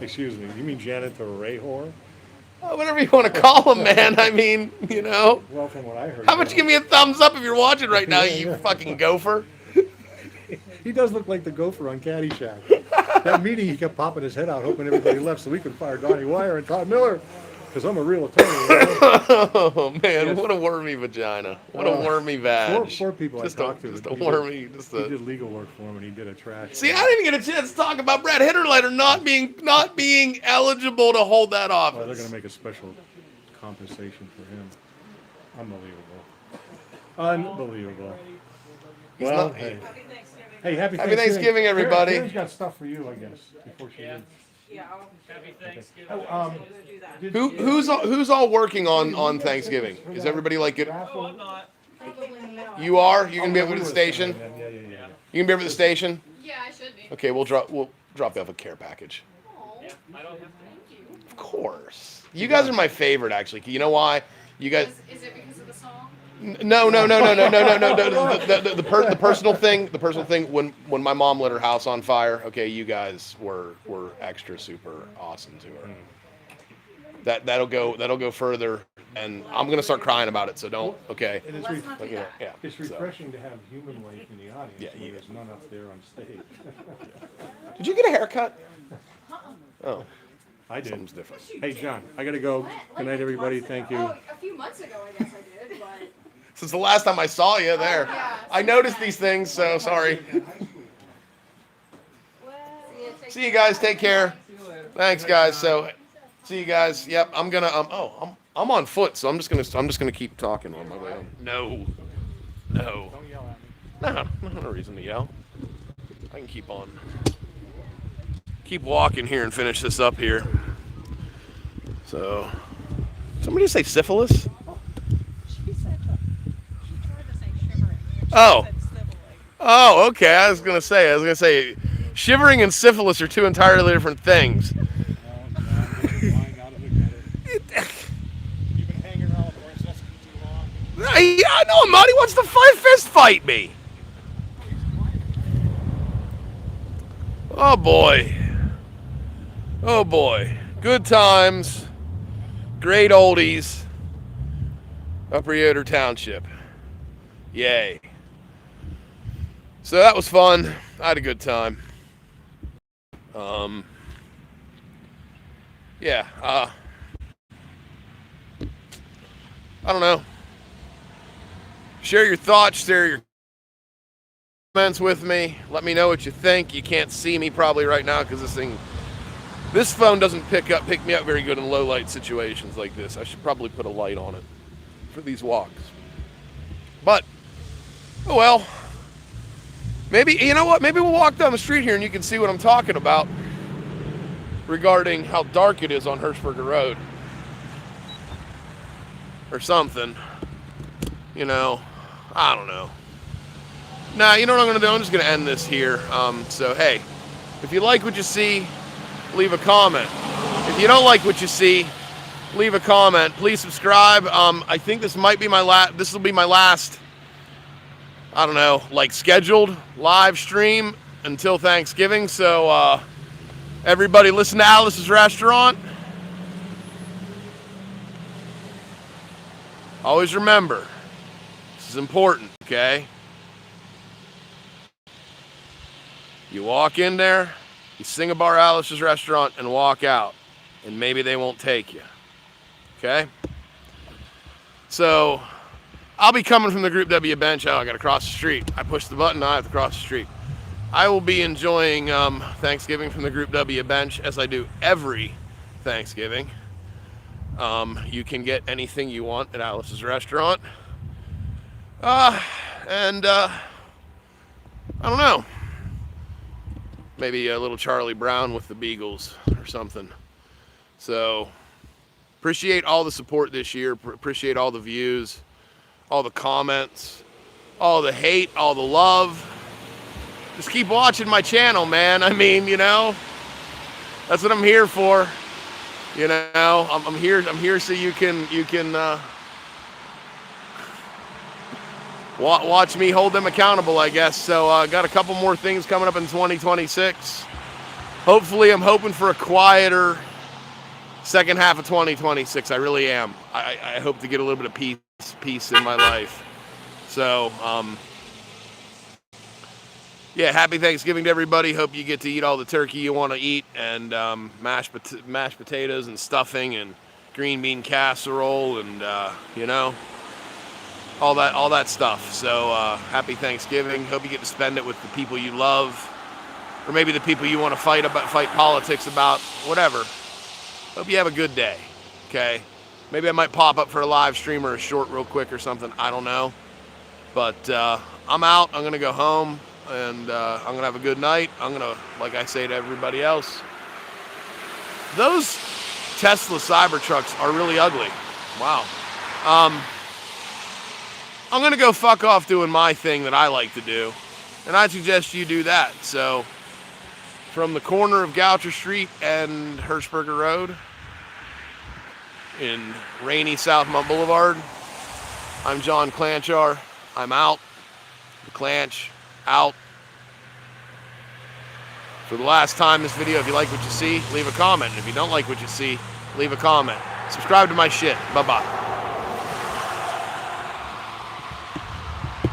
Excuse me. You mean janitor Ray whore? Oh, whatever you want to call him, man. I mean, you know. Well, from what I heard. How about you give me a thumbs up if you're watching right now, you fucking gopher? He does look like the gopher on Caddyshack. That meeting, he kept popping his head out, hoping everybody left so we could fire Donnie Wire and Todd Miller. Because I'm a real attorney. Oh, man, Yes. what a wormy vagina. What a wormy vag. Four people Just I talked to. Just a wormy. He did legal work for him and he did a trash. See, I didn't even get a chance to talk about Brad Hitterleiter not being eligible to hold that office. Well, they're going to make a special compensation for him. Unbelievable. Well, not- hey. Hey, happy Happy Thanksgiving, everybody. Karen's got stuff for you, I guess, before she leaves. Yeah, happy Thanksgiving. Oh, Who's all working on Thanksgiving? Is everybody like it? Oh, I'm not. You are? You're gonna be over at the station? Yeah. You gonna be over at the station? Yeah, I should be. Okay, we'll drop you off a care package. Oh, I don't have thank you. Of course. You guys are my favorite, actually. You know why? You guys. Is it because of the song? No. The personal thing. The personal thing. When my mom lit her house on fire, okay, you guys were extra super awesome to her. That'll go further, and I'm gonna start crying about it. So don't. Okay. And Yeah. It's so. refreshing to have human life in the audience. Yeah, Where there's none up there on stage. Did you get a haircut? Oh. I did. Something's different. Hey, John, I gotta go. Good night, everybody. Thank you. Oh, a few months ago, I guess I did, but. Since the last time I saw you there, yeah, I noticed these things. So sorry. See you guys. Take care. Thanks, guys. So, see you guys. Yep. I'm gonna. I'm on foot, so I'm just gonna keep talking on my way home. No. Don't yell at me. No, no reason to yell. I can keep walking here and finish this up here. So, somebody say syphilis? Oh, okay. I was gonna say, shivering and syphilis are two entirely different things. You've been hanging around with Orange Nesky too long. Yeah, I know him, He wants to fist fight me. Oh boy. Oh boy. Good times. Great oldies. Upper Yoder Township. Yay. So that was fun. I had a good time. Yeah, I don't know. Share your thoughts, share your comments with me. Let me know what you think. You can't see me probably right now because this phone doesn't pick me up very good in low light situations like this. I should probably put a light on it for these walks. But, oh well. Maybe, you know what? Maybe we'll walk down the street here and you can see what I'm talking about regarding how dark it is on Hirschberger Road. Or something. You know, I don't know. Nah, you know what I'm going to do? I'm just going to end this here. So, hey, if you like what you see, leave a comment. If you don't like what you see, leave a comment. Please subscribe. I think this might be this will be my last, I don't know, like scheduled live stream until Thanksgiving. So, everybody listen to Alice's Restaurant. Always remember, this is important, okay? You walk in there, you sing a Bar Alice's restaurant, and walk out. And maybe they won't take you. Okay? So, I'll be coming from the Group W bench. Oh, I got to cross the street. I push the button, I have to cross the street. I will be enjoying Thanksgiving from the Group W bench, as I do every Thanksgiving. You can get anything you want at Alice's restaurant. And I don't know. Maybe a little Charlie Brown with the Beagles or something. So, appreciate all the support this year. Appreciate all the views, all the comments, all the hate, all the love. Just keep watching my channel, man. I mean, you know, that's what I'm here for. You know, I'm here so you can watch me hold them accountable, I guess. So I got a couple more things coming up in 2026. Hopefully, I'm hoping for a quieter second half of 2026. I really am. I hope to get a little bit of peace in my life. So, yeah, happy Thanksgiving to everybody. Hope you get to eat all the turkey you want to eat, and mashed potatoes and stuffing and green bean casserole and, you know, all that stuff. So happy Thanksgiving. Hope you get to spend it with the people you love, or maybe the people you want to fight politics about, whatever. Hope you have a good day, okay? Maybe I might pop up for a live stream or a short real quick or something. I don't know. But I'm out. I'm going to go home. And I'm going to have a good night. I'm going to, like I say to everybody else, those Tesla Cybertrucks are really ugly. Wow. I'm going to go fuck off doing my thing that I like to do. And I suggest you do that. So, from the corner of Goucher Street and Hirschberger Road in rainy Southmont Boulevard, I'm John Klanchar. I'm out. The Klanch. Out. For the last time this video, if you like what you see, leave a comment. If you don't like what you see, leave a comment. Subscribe to my shit. Bye-bye.